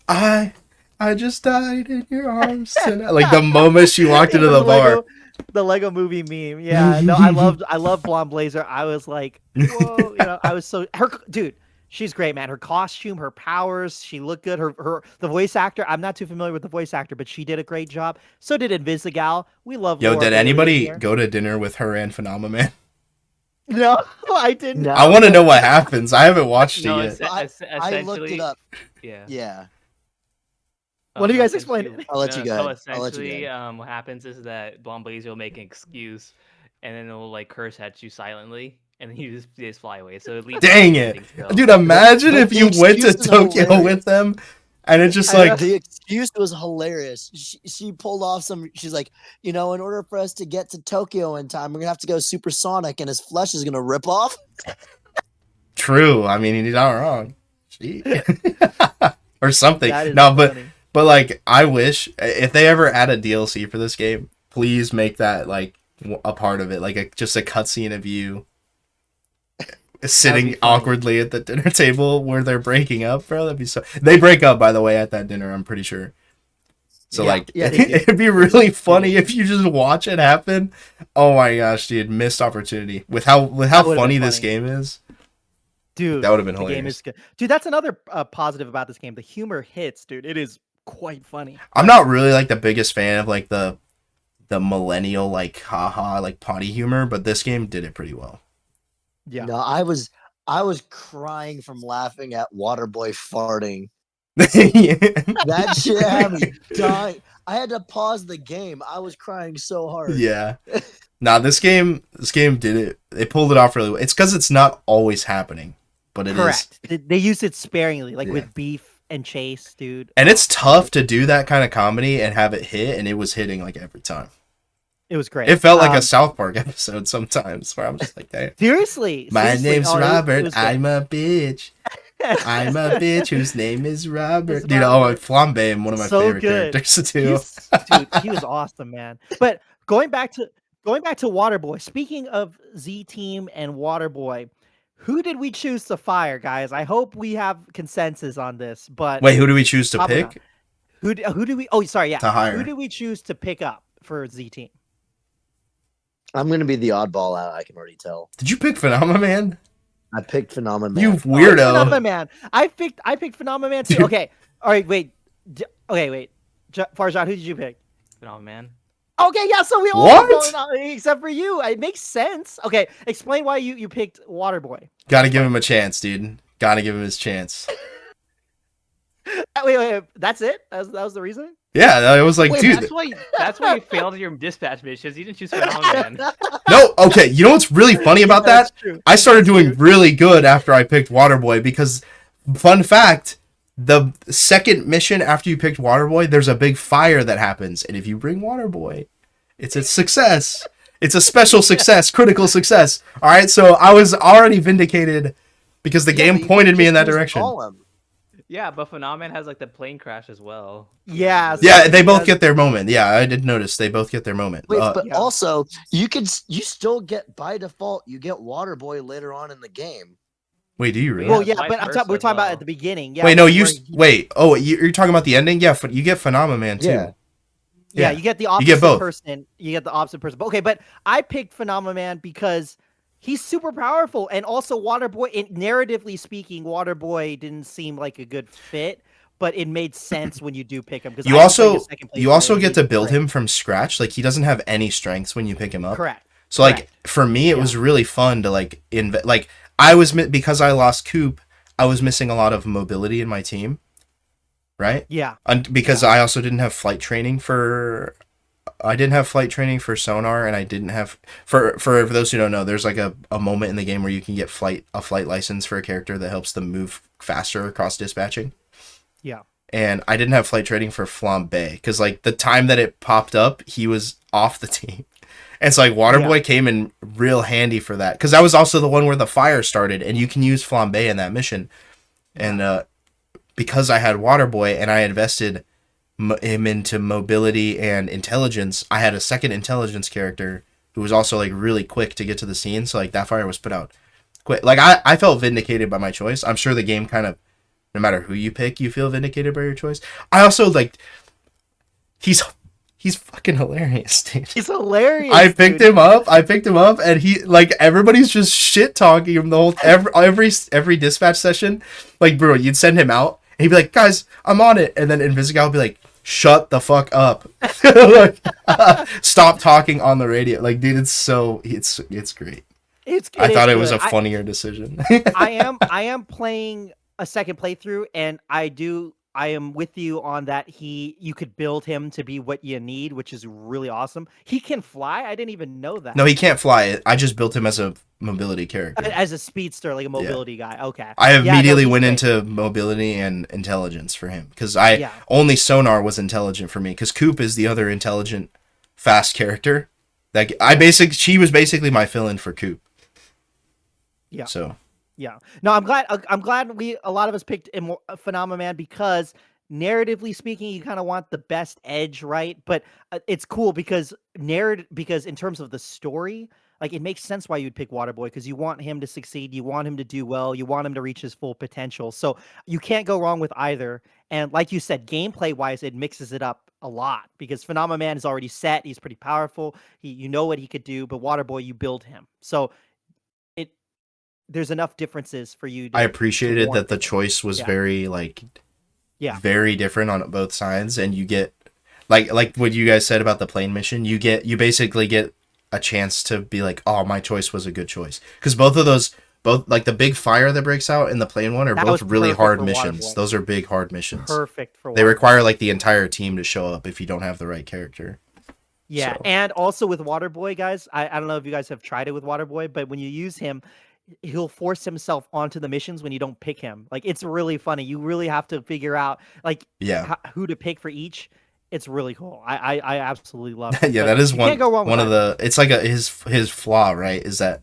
I I just died in your arms tonight. Like the moment she walked into the bar. The Lego Movie meme. Yeah, no, I love Blonde Blazer. I was like, whoa, I was so dude. She's great, man. Her costume, her powers, she looked good. The voice actor. I'm not too familiar with the voice actor, but she did a great job. So did Invisigal. We love. Yo, Laura did Bailey anybody here. go to dinner with her and Phenomenon? No, I didn't. No. I want to know what happens. I haven't watched No, it yet. I looked it up. Yeah. Yeah. Why don't you guys explain it? I'll let you go So ahead. I'll let you go essentially, ahead. what happens is that Blonde Blazer will make an excuse, and then it'll like curse at you silently, and then you just fly away. So it leads. Dang it, dude! Imagine But if the you went to excuse is Tokyo hilarious. with them, and it's just I know. like, The excuse was hilarious. She pulled off some. She's like, in order for us to get to Tokyo in time, we're gonna have to go supersonic, and his flesh is gonna rip off. true. I mean, he's not wrong. Gee. Or something. That is No, funny. but like, I wish if they ever add a DLC for this game, please make that like a part of it, like just a cutscene of you sitting funny. awkwardly at the dinner table where they're breaking up, bro. That'd be so. They break up, by the way, at that dinner. I'm pretty sure. So Yeah, like, yeah, they do. it'd be really funny if you just watch it happen. Oh my gosh, dude, missed opportunity with how That would've funny been this funny. game is. Dude, That would've been the game hilarious. is good. Dude, that's another positive about this game. The humor hits, dude. It is quite funny. I'm not really like the biggest fan of like the millennial like haha like potty humor, but this game did it pretty well. Yeah. No, I was crying from laughing at Waterboy farting. Yeah. That shit had me dying. I had to pause the game. I was crying so hard. Yeah. Nah, this game did it. They pulled it off really well. It's because it's not always happening, but it is. Correct. They use it sparingly, like Yeah. with Beef and Chase, dude. And it's tough to do that kind of comedy and have it hit, and it was hitting like every time. It was great. It felt like a South Park episode sometimes where I'm just like, damn. Seriously. My seriously. name's Oh, it Robert. was good. I'm a bitch. I'm a bitch whose name is Robert. It's Dude, Robert. Flambe, one of my So favorite good. characters too. Dude, he was awesome, man. But going back to Waterboy. Speaking of Z Team and Waterboy, who did we choose to fire, guys? I hope we have consensus on this. But Wait, who do we choose to Probably pick? who do we? Oh, sorry, yeah. To hire. Who did we choose to pick up for Z Team? I'm gonna be the oddball out. I can already tell. Did you pick Phenomena Man? I picked Phenomenon. You Man. weirdo. Phenomena Man. I picked Phenomena Man too. Dude. Okay. All right. Wait. Okay. Wait. Farzad, who did you pick? Oh man. Okay. Yeah. So we all What? going on, except for you. It makes sense. Okay. Explain why you picked Waterboy. Gotta give him a chance, dude. Gotta give him his chance. Wait. That's it. That was the reason. Yeah, I was like, Wait, dude. That's why you failed your dispatch missions. You didn't choose Phenomenon. No, okay. You know what's really funny about that? That's true. I started doing really good after I picked Waterboy because, fun fact, the second mission after you picked Waterboy, there's a big fire that happens. And if you bring Waterboy, it's a success. It's a special success, critical success. All right, so I was already vindicated because the Yeah, game but you pointed me just in that used direction. Golem. Yeah, but Phenomenon has like the plane crash as well. Yeah. Yeah, they both Yes. get their moment. Yeah, I did notice they both get their moment. Wait, but Yeah. also you still get by default. You get Waterboy later on in the game. Wait, do you really? Well, Yeah, yeah, vice but versa we're as talking about well. at the beginning. Yeah. Wait, no, where wait. Oh, you're talking about the ending? Yeah, you get Phenomenon too. Yeah. Yeah, Yeah. you get the You opposite get both. person. You get the opposite person. But okay, but I picked Phenomena Man because he's super powerful, and also Waterboy. Narratively speaking, Waterboy didn't seem like a good fit, but it made sense when you do pick him. Because You also get to build him from scratch. Like he doesn't have any strengths when you pick him up. Correct. So like Correct. for me, it was really fun to like like I was because I lost Coop, I was missing a lot of mobility in my team, right? Yeah. And because I also didn't have flight training for. I didn't have flight training for sonar, and I didn't have for those who don't know. There's like a moment in the game where you can get a flight license for a character that helps them move faster across dispatching. Yeah. And I didn't have flight training for Flambe because like the time that it popped up, he was off the team. And so like Waterboy came in real handy for that because that was also the one where the fire started, and you can use Flambe in that mission. And because I had Waterboy and I invested him into mobility and intelligence, I had a second intelligence character who was also like really quick to get to the scene. So like that fire was put out quick. Like I felt vindicated by my choice. I'm sure the game kind of no matter who you pick, you feel vindicated by your choice. I also like he's fucking hilarious, dude. He's hilarious. I picked him up, and he like everybody's just shit talking him the whole every dispatch session. Like, bro, you'd send him out, and he'd be like, "Guys, I'm on it," and then Invisigal would be like, "Shut the fuck up, like, stop talking on the radio." Like, dude, it's great. I thought it was a funnier decision. I am playing a second playthrough, and I am with you on that. You could build him to be what you need, which is really awesome. He can fly. I didn't even know that. No, he can't fly. I just built him as a mobility character. As a speedster, like a mobility guy. Okay. I immediately went into mobility and intelligence for him because only Sonar was intelligent for me because Coop is the other intelligent, fast character. That she was basically my fill-in for Coop. Yeah. So. Yeah. No, I'm glad a lot of us picked Phenomenon because narratively speaking, you kind of want the best edge, right? But it's cool because in terms of the story, like it makes sense why you'd pick Waterboy because you want him to succeed, you want him to do well, you want him to reach his full potential. So you can't go wrong with either. And like you said, gameplay wise, it mixes it up a lot because Phenomenon is already set, he's pretty powerful, you know what he could do, but Waterboy, you build him. So there's enough differences for you. I appreciated that the choice was very very different on both sides, and you get like what you guys said about the plane mission. You basically get a chance to be like, oh, my choice was a good choice because both like the big fire that breaks out and the plane one are both really hard missions. Those are big hard missions. Perfect for they require like the entire team to show up if you don't have the right character. Yeah, so. And also with Waterboy, guys, I don't know if you guys have tried it with Waterboy, but when you use him, he'll force himself onto the missions when you don't pick him. Like it's really funny. You really have to figure out like who to pick for each. It's really cool. I absolutely love it. Yeah, that is one of the. It's like his flaw, right? Is that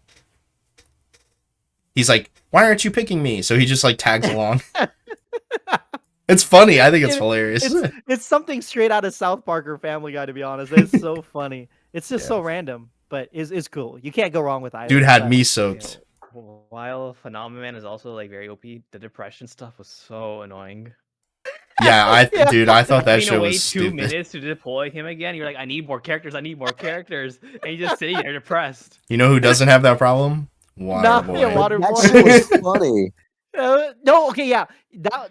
he's like, why aren't you picking me? So he just like tags along. It's funny. I think it's hilarious. It's something straight out of South Park or Family Guy, to be honest. It's so funny. It's just so random, but it's cool. You can't go wrong with either. Dude had me soaked. While Phenomenon is also like very OP, the depression stuff was so annoying. Yeah, I thought that shit was stupid. 2 minutes to deploy him again. You're like, I need more characters, and you just sitting there depressed. You know who doesn't have that problem? Waterboy. That shit was funny. No, okay, yeah,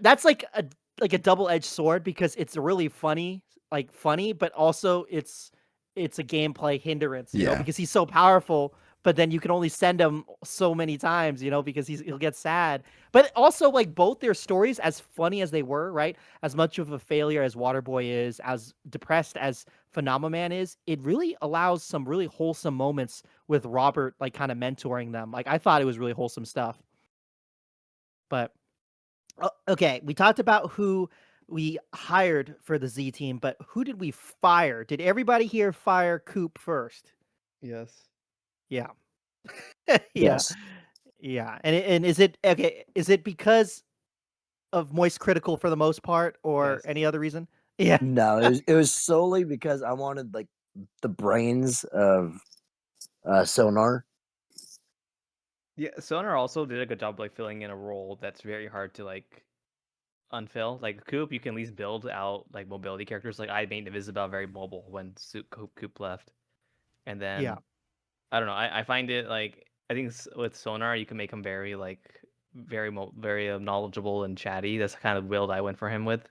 that's like a double-edged sword because it's really funny, but also it's a gameplay hindrance, you know, because he's so powerful. But then you can only send him so many times, you know, because he'll get sad. But also, like, both their stories, as funny as they were, right? As much of a failure as Waterboy is, as depressed as Phenomenon is, it really allows some really wholesome moments with Robert, like, kind of mentoring them. Like, I thought it was really wholesome stuff. But, okay, we talked about who we hired for the Z team, but who did we fire? Did everybody here fire Coop first? Yes. Yeah. Yes. Yeah. And is it okay? Is it because of Moist Critical for the most part, or any other reason? Yeah. No, it was solely because I wanted like the brains of Sonar. Yeah, Sonar also did a good job like filling in a role that's very hard to like unfill. Like Coop, you can at least build out like mobility characters. Like I made Invisible very mobile when Coop left, and then I don't know. I find it like I think with Sonar you can make him very like very knowledgeable and chatty. That's the kind of build I went for him with.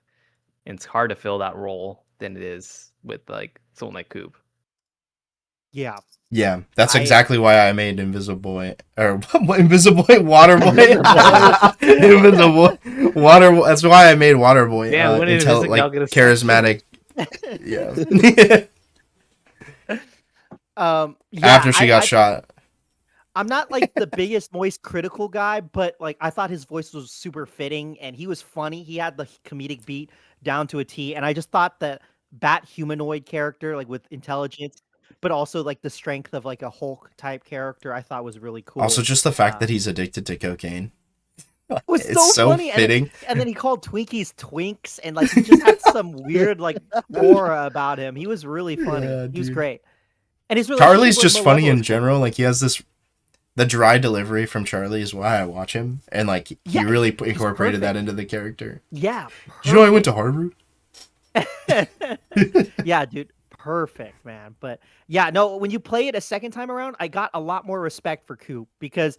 And it's hard to fill that role than it is with like someone like Coop. Yeah. Yeah, that's exactly why I made Waterboy. Invisible. That's why I made Waterboy. Yeah, like charismatic. Yeah. After she got shot. I'm not like the biggest Moist Critical guy, but like I thought his voice was super fitting and he was funny. He had the comedic beat down to a T, and I just thought that Bat humanoid character, like with intelligence, but also like the strength of like a Hulk type character, I thought was really cool. Also, just the fact that he's addicted to cocaine. It was so funny. Fitting. And then he called Twinkies Twinks, and like he just had some weird like aura about him. He was really funny. He was great. And he's really Charlie's just funny in general. Like he has this the dry delivery from Charlie is why I watch him, and like he Yeah, really he's incorporated that perfect. into the character. Yeah, Did you know I went to Harvard? Yeah, dude, perfect, man. But yeah, no, when you play it a second time around, I got a lot more respect for Coop because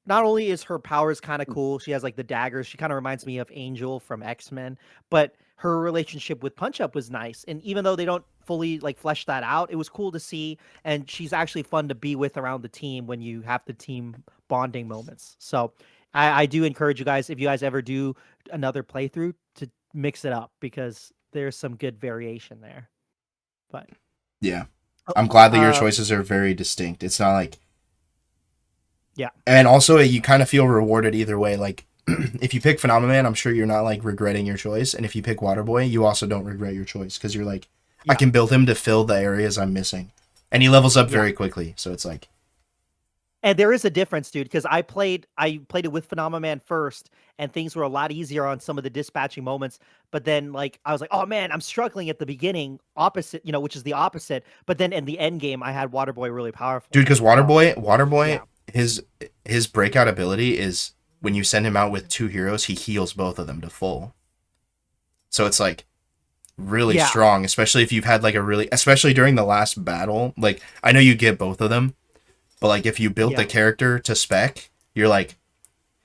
not only is her powers kind of cool, she has like the daggers. She kind of reminds me of Angel from X-Men, but her relationship with Punch Up was nice. And even though they don't fully like flesh that out, it was cool to see. And she's actually fun to be with around the team when you have the team bonding moments. So I do encourage you guys, if you guys ever do another playthrough, to mix it up because there's some good variation there. But Yeah. oh, I'm glad that your choices are very distinct. It's not like yeah. And also you kind of feel rewarded either way. Like if you pick Phenomenon, I'm sure you're not like regretting your choice, and if you pick Waterboy, you also don't regret your choice because you're like, I Yeah. can build him to fill the areas I'm missing, and he levels up Yeah. very quickly. So it's like, And there is a difference, dude, because I played it with Phenomenon first, and things were a lot easier on some of the dispatching moments. But then, like, I was like, oh man, I'm struggling at the beginning, opposite, which is the opposite. But then in the end game, I had Waterboy really powerful. dude, because So, Waterboy, yeah. his breakout ability is when you send him out with 2 heroes, he heals both of them to full. So it's like really Yeah. strong, especially if you've had like especially during the last battle. Like I know you get both of them, but like if you built the Yeah. character to spec, you're like,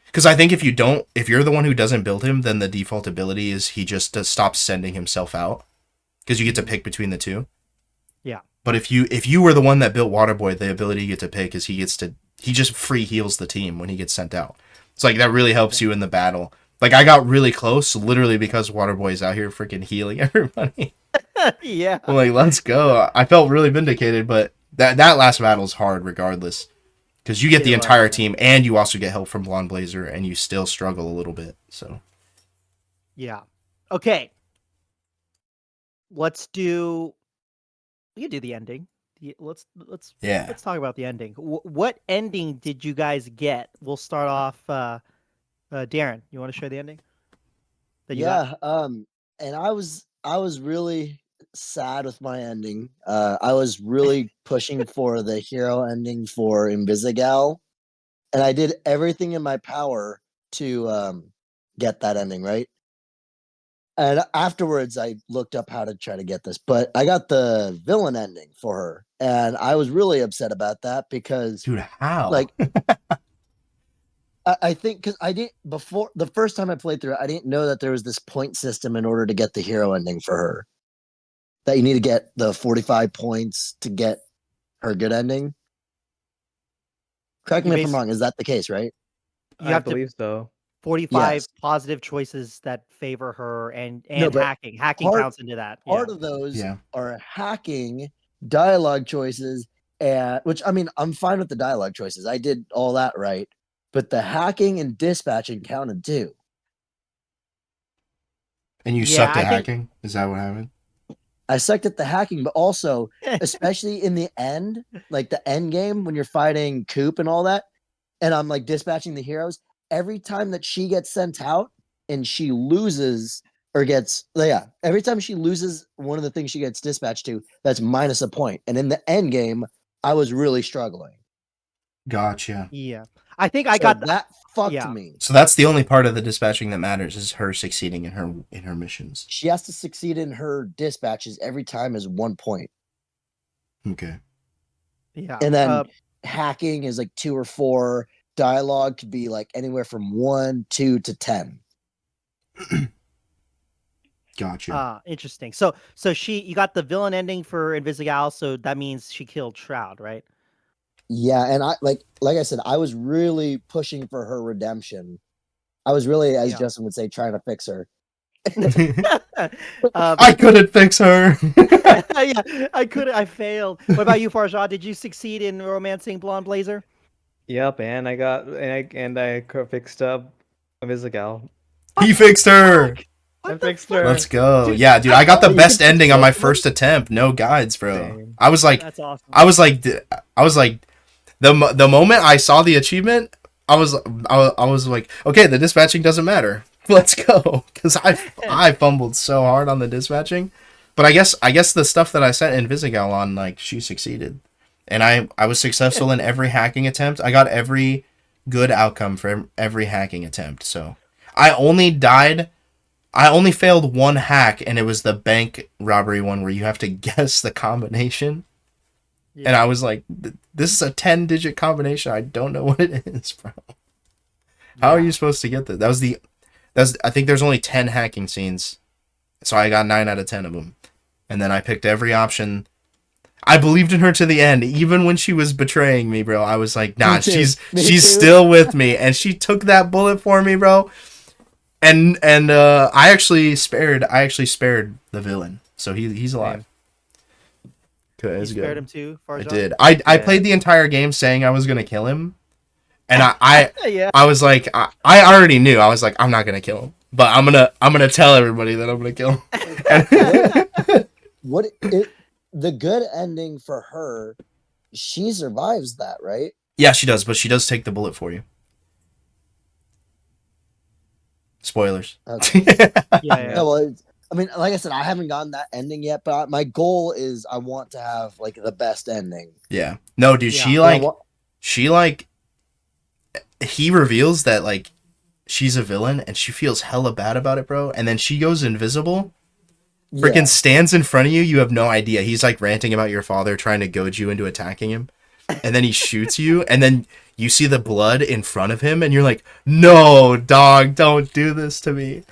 because I think if you're the one who doesn't build him, then the default ability is he just stops sending himself out because you get to pick between the two. Yeah. But if you were the one that built Waterboy, the ability you get to pick is he just free heals the team when he gets sent out. It's like that really helps you in the battle. Like I got really close literally because Waterboy's out here freaking healing everybody. Yeah. I'm like, let's go. I felt really vindicated, but that last battle's hard regardless. Because you get the It was, entire yeah. team and you also get help from Blonde Blazer and you still struggle a little bit. So Yeah. Okay. We can do the ending. Let's yeah. talk about the ending. What ending did you guys get? We'll start off. Darren, you want to share the ending that you got? Yeah, and I was really sad with my ending. I was really pushing for the hero ending for Invisigal, and I did everything in my power to get that ending right. And afterwards, I looked up how to try to get this, but I got the villain ending for her, and I was really upset about that because, Dude, how? like, I think because I didn't before the first time I played through it, I didn't know that there was this point system in order to get the hero ending for her. That you need to get the 45 points to get her good ending. Correct You me if I'm base wrong. Is that the case, right? you I have to believe so. 45 Yes. positive choices that favor her, and No, but hacking. Hacking part counts into that. part Yeah. of those Yeah. are hacking, dialogue choices, and which I mean, I'm fine with the dialogue choices. I did all that right, but the hacking and dispatching counted too. And you Yeah, sucked I at think hacking? Is that what happened? I sucked at the hacking, but also, especially in the end, like the end game when you're fighting Coop and all that, and I'm like dispatching the heroes, every time that she gets sent out and she loses or gets, yeah, every time she loses one of the things she gets dispatched to, that's minus a point. And in the end game, I was really struggling. Gotcha. yeah. I think I So got that fucked yeah. me. So that's the only part of the dispatching that matters is her succeeding in her missions. She has to succeed in her dispatches every time is 1 point. Okay. Yeah. And then hacking is like 2 or 4. Dialogue could be like anywhere from 1, 2 to 10. Gotcha. Interesting. So you got the villain ending for Invisigal, so that means she killed Shroud, right? Yeah, and I like I said, I was really pushing for her redemption. I was really, as Yeah. Justin would say, trying to fix her. I couldn't fix her. Yeah, I failed. What about you, Farshad? Did you succeed in romancing Blonde Blazer? Yep, and I fixed up Invisigal. He fixed her. I What the fixed fuck? her. Let's go. Dude, Yeah, dude, I I got the told best you. ending on my first attempt. No guides, bro. Same. I was like, That's awesome. I was like, the moment I saw the achievement, I was like, okay, the dispatching doesn't matter. Let's go, because I fumbled so hard on the dispatching, but I guess the stuff that I sent Invisigal on, like, she succeeded. and I was successful in every hacking attempt. I got every good outcome for every hacking attempt. So I only failed one hack, and it was the bank robbery one where you have to guess the combination. Yeah. And I was like, this is a 10-digit combination. I don't know what it is, bro. How are you supposed to get that? I think there's only 10 hacking scenes. So I got 9 out of 10 of them. And then I picked every option. I believed in her to the end, even when she was betraying me, bro. I was like, nah, she's still with me. And she took that bullet for me, bro. And I actually spared the villain. So he's alive. You spared him too, I Farjan? did. I played the entire game saying I was gonna kill him, and Yeah. I was like I already knew. I was like, I'm not gonna kill him, but I'm gonna tell everybody that I'm gonna kill him. The good ending for her, she survives that, right? Yeah, she does, but she does take the bullet for you. Spoilers. Okay. Yeah. No, well, I mean, like I said, I haven't gotten that ending yet, but my goal is I want to have like the best ending. Yeah. No, dude, Yeah. he reveals that like she's a villain and she feels hella bad about it, bro. And then she goes invisible. Freaking stands in front of you. You have no idea. He's like ranting about your father trying to goad you into attacking him. And then he shoots you. And then you see the blood in front of him. And you're like, no, dog, don't do this to me.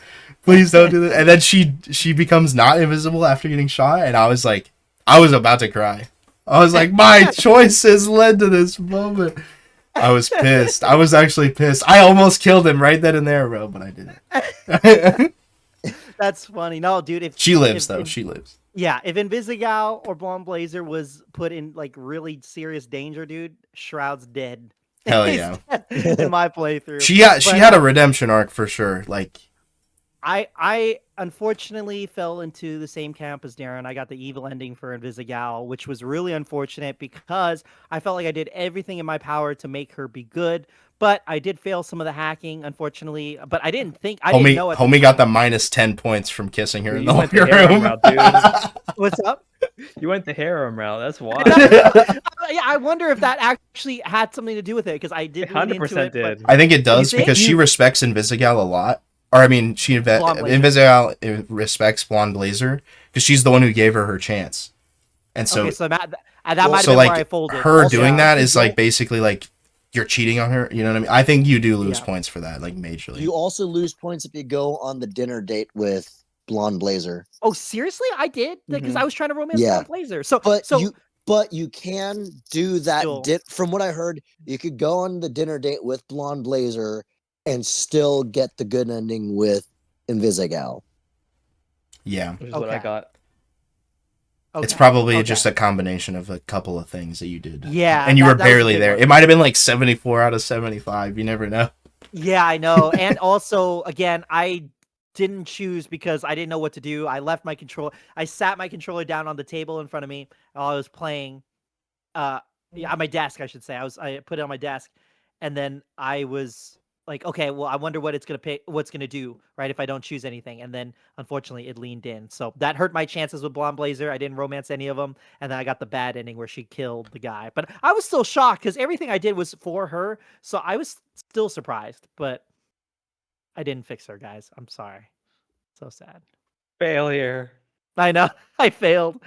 Please don't do this. And then she becomes not invisible after getting shot. And I was like, I was about to cry. I was like, my choices led to this moment. I was pissed. I was actually pissed. I almost killed him right then and there, bro. But I didn't. That's funny. No, dude. She lives, though. She lives. Yeah, if Invisigal or Blonde Blazer was put in like really serious danger, dude, Shroud's dead. Hell yeah. In my playthrough. She had a redemption arc for sure. Like, I unfortunately fell into the same camp as Darren. I got the evil ending for Invisigal, which was really unfortunate because I felt like I did everything in my power to make her be good. But I did fail some of the hacking, unfortunately. But I didn't think I didn't know. Homie got the minus 10 points from kissing her in the went the locker harem room. route, dude. What's up? You went the harem route. That's why. Yeah, I wonder if that actually had something to do with it because I did. 100% did. I think it does think? because she respects Invisigal a lot. Or I mean, Invisigal respects Blonde Blazer because she's the one who gave her chance. And so, okay, so that might have been like where I folded. her Also, doing that is like basically like you're cheating on her. You know what I mean? I think you do lose Yeah. points for that, like majorly. You also lose points if you go on the dinner date with Blonde Blazer. Oh, seriously? I did because I was trying to romance Yeah. Blonde Blazer. But you can do that. Still. From what I heard, you could go on the dinner date with Blonde Blazer and still get the good ending with Invisigal. Yeah. Which is what I Okay. got. It's probably just a combination of a couple of things that you did. Yeah, And you were that was a barely big there. one. It might have been like 74 out of 75. You never know. Yeah, I know. And also, again, I didn't choose because I didn't know what to do. I left my controller. I sat my controller down on the table in front of me while I was playing. On my desk, I should say. I put it on my desk, and then I was like, okay, well, I wonder what it's gonna do, right? If I don't choose anything, and then unfortunately, it leaned in, so that hurt my chances with Blonde Blazer. I didn't romance any of them, and then I got the bad ending where she killed the guy. But I was still shocked because everything I did was for her, so I was still surprised. But I didn't fix her, guys. I'm sorry. So sad. Failure. I know. I failed.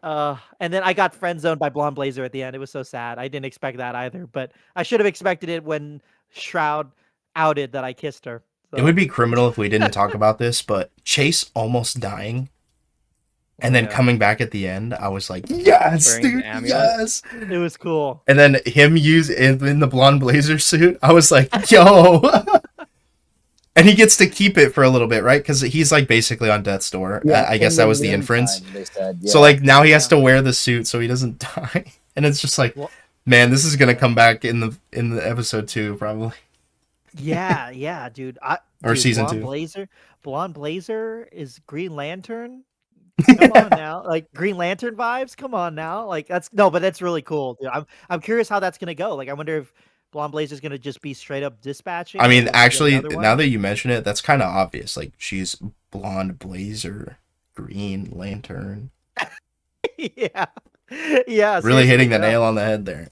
And then I got friend zoned by Blonde Blazer at the end. It was so sad. I didn't expect that either, but I should have expected it when Shroud outed that I kissed her. It would be criminal if we didn't talk about this, but Chase almost dying and then coming back at the end, I was like, yes, Wearing dude, the amulet. yes. It was cool. And then him in the Blonde Blazer suit, I was like, yo. And he gets to keep it for a little bit, right? Because he's like basically on death's door. I guess that was the inference. They said, So like now he has to wear the suit so he doesn't die. And it's just like, man, this is gonna come back in the episode 2 probably. Yeah, dude. Or season Blonde 2. Blonde Blazer is Green Lantern. Come on now, like Green Lantern vibes. Come on now, like that's really cool, dude. I'm curious how that's gonna go. Like, I wonder if Blonde Blazer's gonna just be straight up dispatching. I mean, or actually, another one? now that you mention it, that's kind of obvious. Like, she's Blonde Blazer, Green Lantern. Yeah. Yeah, Really hitting seriously, the no. nail on the head there.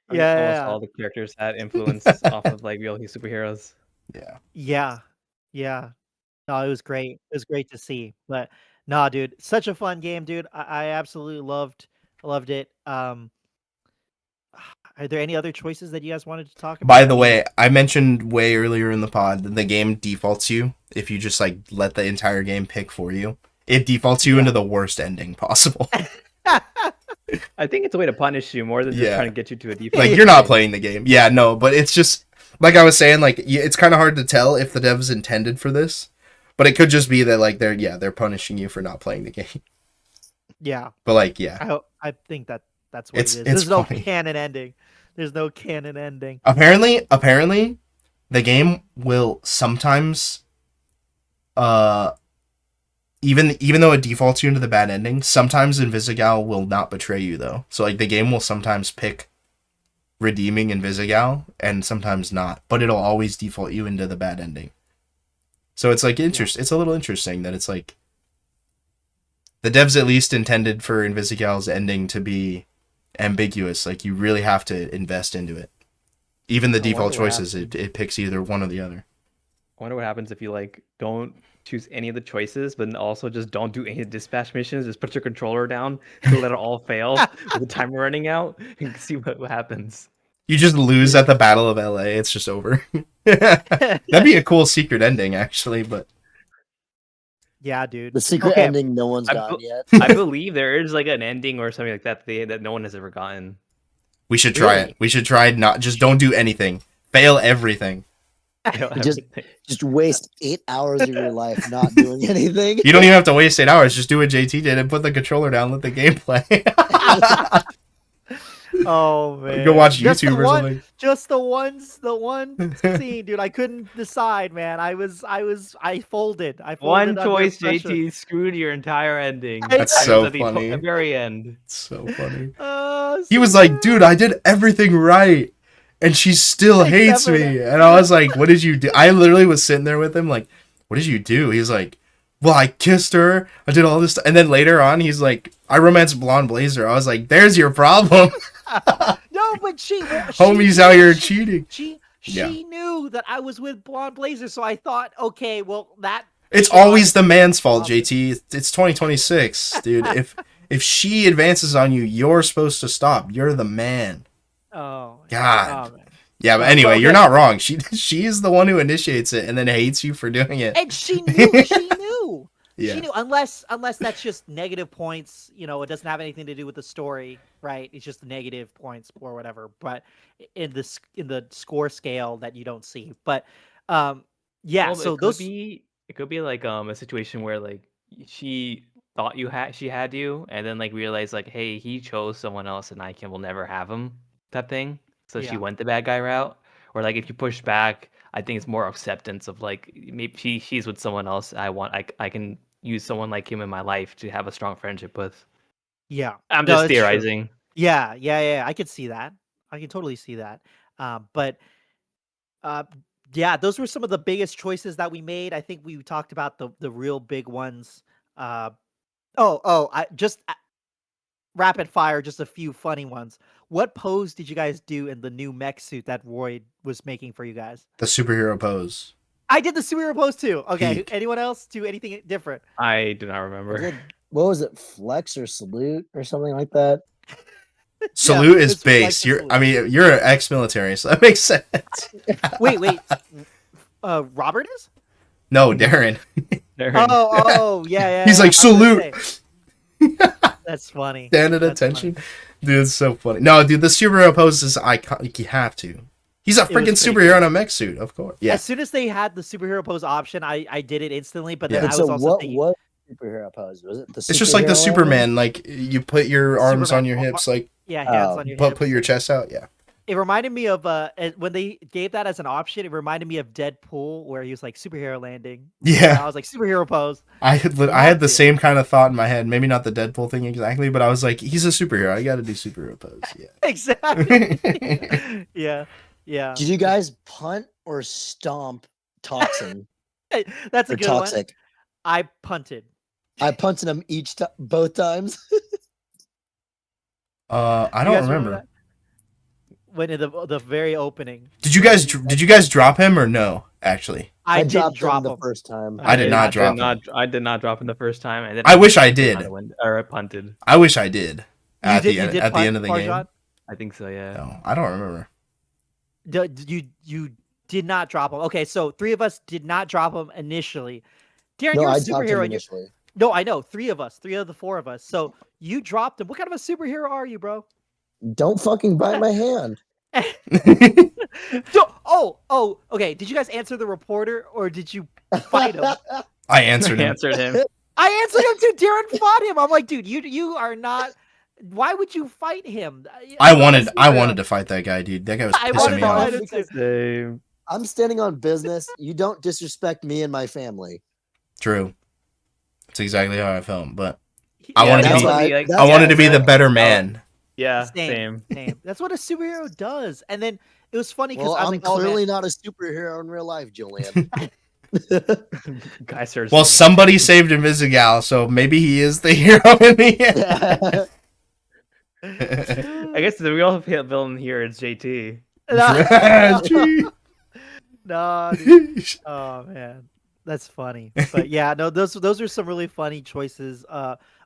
I mean, almost Yeah, all the characters had influence off of like real superheroes. Yeah. yeah, yeah. No, it was great. It was great to see. But nah, dude, such a fun game, dude. I absolutely loved it. Are there any other choices that you guys wanted to talk By about? I the mean, way, I mentioned way earlier in the pod that the game defaults you if you just like let the entire game pick for you. It defaults you into yeah. the worst ending possible. I think it's a way to punish you more than just trying Yeah. to get you to a Like default you're not ending. playing the game. Yeah, no, but it's just like I was saying, like it's kind of hard to tell if the devs intended for this, but it could just be that like they're punishing you for not playing the game. Yeah. But like yeah, I think that's what it is. it's There's no funny. canon ending. There's no canon ending. Apparently, the game will sometimes uh even though it defaults you into the bad ending, sometimes Invisigal will not betray you though. So like the game will sometimes pick redeeming Invisigal and sometimes not, but it'll always default you into the bad ending. So it's like it's a little interesting that it's like the devs at least intended for Invisigal's ending to be ambiguous. Like you really have to invest into it. Even the I wonder default what choices, happens. it picks either one or the other. I wonder what happens if you like don't choose any of the choices, but then also just don't do any of the dispatch missions. Just put your controller down to let it all fail with the timer running out and see what happens. You just lose at the Battle of LA. It's just over. That'd be a cool secret ending, actually. But Yeah, dude. The secret Okay. ending, no one's I, gotten be- yet. I believe there is like an ending or something like that that no one has ever gotten. we should try Really? it. We should try not just don't do anything. Fail everything. Fail Just- everything. Just waste 8 hours of your life not doing anything. You don't even have to waste 8 hours. Just do what JT did and put the controller down. Let the game play. Oh man. Go watch Just the YouTube or one- something. Just the one scene, dude. I couldn't decide, man. I folded. I folded One under choice, pressure. JT screwed your entire ending. I That's know. so At the funny. very end. It's so funny. Oh, He was so like, bad. dude, I did everything right. And she still hates Except for me. that. And I was like, what did you do? I literally was sitting there with him, like, what did you do? He's like, well, I kissed her. I did all this stuff. And then later on, he's like, I romanced Blonde Blazer. I was like, there's your problem. No, but Homie's out here cheating. She Yeah. knew that I was with Blonde Blazer, so I thought, okay, well that. It's always the man's fault, JT. It's 2026, dude. If she advances on you, you're supposed to stop. You're the man. Oh God. oh, man. Yeah, but No, anyway, okay. you're not wrong. She is the one who initiates it and then hates you for doing it. And she knew. She knew. Yeah. She knew. Unless that's just negative points. You know, it doesn't have anything to do with the story, right? It's just negative points or whatever. But in the score scale that you don't see. But yeah. Well, So it those. could be like a situation where like she thought she had you, and then like realized like, hey, he chose someone else, and will never have him. That thing. So she Yeah. went the bad guy route. Or like if you push back, I think it's more acceptance of like maybe she's with someone else. I can use someone like him in my life to have a strong friendship with. Yeah. I'm No, just it's true. theorizing. Yeah. I could see that. I can totally see that. But yeah, those were some of the biggest choices that we made. I think we talked about the real big ones. I just rapid fire, just a few funny ones. What pose did you guys do in the new mech suit that Roy was making for you guys? The superhero pose. I did the superhero pose too. Okay, Peak. anyone else do anything different? I do not Was remember. it- what was it? Flex or salute or something like that? Salute is it's like base. the salute. You're an ex-military, so that makes sense. Wait. Robert is? No, Darren. Yeah. He's like, I was gonna salute. say. That's funny. Stand at That's attention. funny. Dude, it's so funny. No, dude, the superhero pose is iconic. You have to. He's a was freaking pretty superhero cool. in a mech suit, of course. Yeah. As soon as they had the superhero pose option, I did it instantly. But then Yeah. I And was so also thinking, what superhero pose? Was it the It's just like the superhero Superman, like you put your arms Superman on your hips, like yeah, hands Oh, on your put hips. your chest out. Yeah. It reminded me of when they gave that as an option. It reminded me of Deadpool, where he was like superhero landing. Yeah. I was like superhero pose. I had the Dude. same kind of thought in my head. Maybe not the Deadpool thing exactly, but I was like, he's a superhero. I got to do superhero pose. Yeah. Exactly. yeah. Did you guys punt or stomp Toxin That's a or good one. Toxic? I punted. I punted him both times. I You don't guys remember. that? When in the very opening. Did you guys drop him or no? Actually, I didn't dropped him drop the him. first time. I did not drop him. I did not drop him the first time, and then I wish I punted did. out the window- or I punted. I wish I did. You At did. the You end, did at the punt, end of the game. Farshad? I think so, yeah. No, I don't remember. You did not drop him. Okay, so 3 of us did not drop him initially. Darren, No, you're a I dropped him superhero. initially. No, I know. 3 of us. 3 of the 4 of us. So you dropped him. What kind of a superhero are you, bro? Don't fucking bite my hand. Okay. Did you guys answer the reporter or did you fight him? I answered him. answered him. I answered him too. Darren fought him. I'm like, dude, you are not. Why would you fight him? I wanted to fight that guy, dude. That guy was I pissing wanted me to off. fight him too. Same. I'm standing on business. You don't disrespect me and my family. True. That's exactly how I felt. But He- I wanted to that's be- why- like, that's I wanted to be why- the better man. yeah, Same. That's what a superhero does. And then it was funny because Well, I was I'm like, oh, clearly man. not a superhero in real life, Julian. Guy serves Well, me. somebody saved Invisigal, so maybe he is the hero in the end. I guess the real villain here is JT. No, dude. Oh man, that's funny. But yeah, no, those are some really funny choices.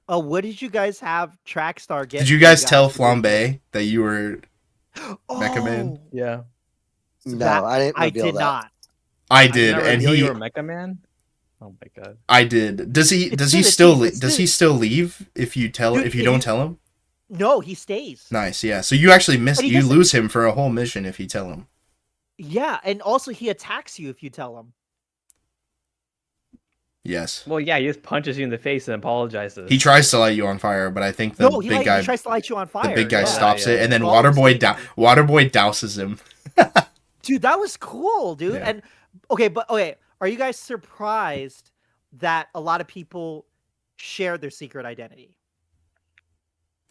What did you guys have Trackstar get? Did you for guys tell for Flambe that you were Mecha Man? Oh, Yeah. No, that- I didn't I reveal did that. not. I did, Never and reveal he you were Mecha Man? Oh my god. I did. Does he It's he still a still tease, it's does he still- still leave if you tell Dude, if you if don't you- tell him? No, he stays. Nice, yeah. So you actually miss But he you doesn't- lose him for a whole mission if you tell him. Yeah, and also he attacks you if you tell him. Yes. Well, yeah, he just punches you in the face and apologizes. He tries to light you on fire, but I think the No, he big guy tries to light you on fire. the big guy yeah. stops Yeah, it, and then All the Waterboy douses him. Dude, that was cool, dude. Yeah. And okay, are you guys surprised that a lot of people shared their secret identity?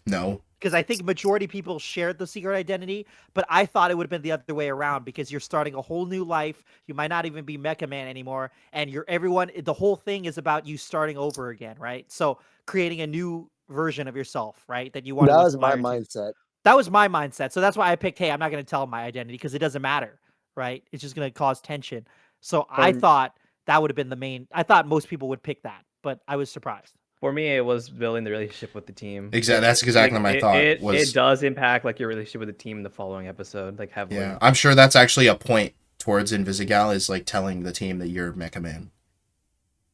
No. Because I think majority of people shared the secret identity, but I thought it would have been the other way around because you're starting a whole new life. You might not even be Mecha Man anymore, and the whole thing is about you starting over again, right? So creating a new version of yourself, right? That you want. That to was my aspire to. mindset. That was my mindset. So that's why I picked, hey, I'm not going to tell him my identity because it doesn't matter, right? It's just going to cause tension. So I thought that would have been the main. I thought most people would pick that, but I was surprised. For me, it was building the relationship with the team. Exactly. That's exactly Like, my thought. It does impact like your relationship with the team in the following episode, like heavily. Yeah, I'm sure that's actually a point towards Invisigal is like telling the team that you're Mecha Man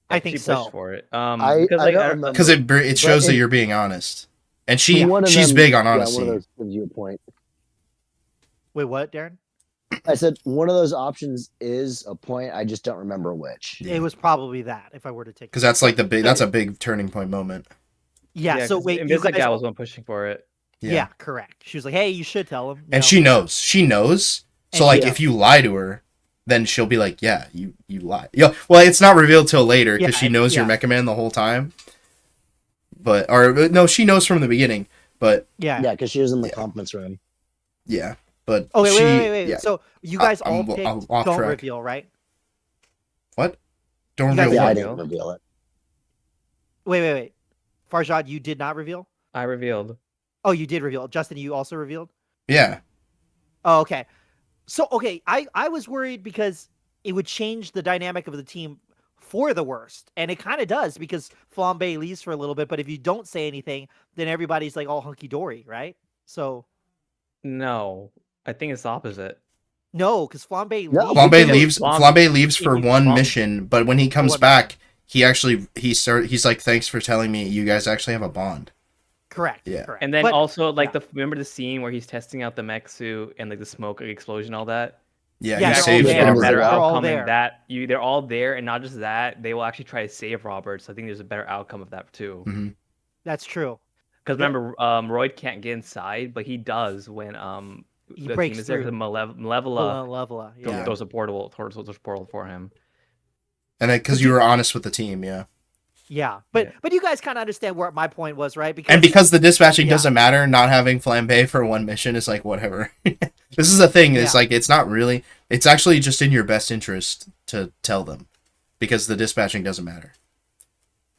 I think she so. pushed for it. I Because like, don't I- remember. because it shows But that it- you're being honest, and One of she's them- big on yeah, honesty. one of those gives you a point. Wait, what, Darren? I said one of those options is a point. I just don't remember which. Yeah. It was probably that if I were to take. Because that's like that's a big turning point moment. Yeah. So 'cause wait, you Invisigal guys, was the one pushing for it. yeah. Correct. She was like, "Hey, you should tell him." And she knows. So And like, yeah. if you lie to her, then she'll be like, "Yeah, you lied." Yeah. Well, it's not revealed till later because Yeah, she knows you're yeah. Mecha Man the whole time. But no, she knows from the beginning. But Yeah. Yeah, because she was in the conference room. yeah, but Oh wait, she, wait. Yeah. So you guys all I'm picked off don't track. reveal, right? What? Don't You guys- reveal Yeah, I what? didn't reveal it. Wait. Farshad, you did not reveal. I revealed. Oh, you did reveal. Justin, you also revealed. Yeah. Oh, okay. So okay, I was worried because it would change the dynamic of the team for the worst, and it kind of does because Flambe leaves for a little bit. But if you don't say anything, then everybody's like all hunky dory, right? So No, I think it's the opposite. no, because Flambe No, leaves. Flambe Yeah, leaves. Flambe- Flambe leaves for he's one Flambe. mission, but when he comes one back, he's like, "Thanks for telling me. You guys actually have a bond." Correct. Yeah. Correct. And then But- also like yeah. remember the scene where he's testing out the mech suit and like the smoke explosion, all that. Yeah, Yeah, he they're all saves there. a Robert. better They're all outcome there. in that. They're all there, and not just that, they will actually try to save Robert. So I think there's a better outcome of that too. hmm That's true. Because Yeah. remember, Royd can't get inside, but he does when He the breaks team is there. through. Malevola Levela. throws Yeah. throws a portal for him. And because you were honest with the team, yeah. Yeah. But Yeah. but you guys kind of understand where my point was, right? Because And because the dispatching Yeah. doesn't matter, not having Flambe for one mission is like whatever. This is the thing. It's Yeah. like it's not really. It's actually just in your best interest to tell them, because the dispatching doesn't matter.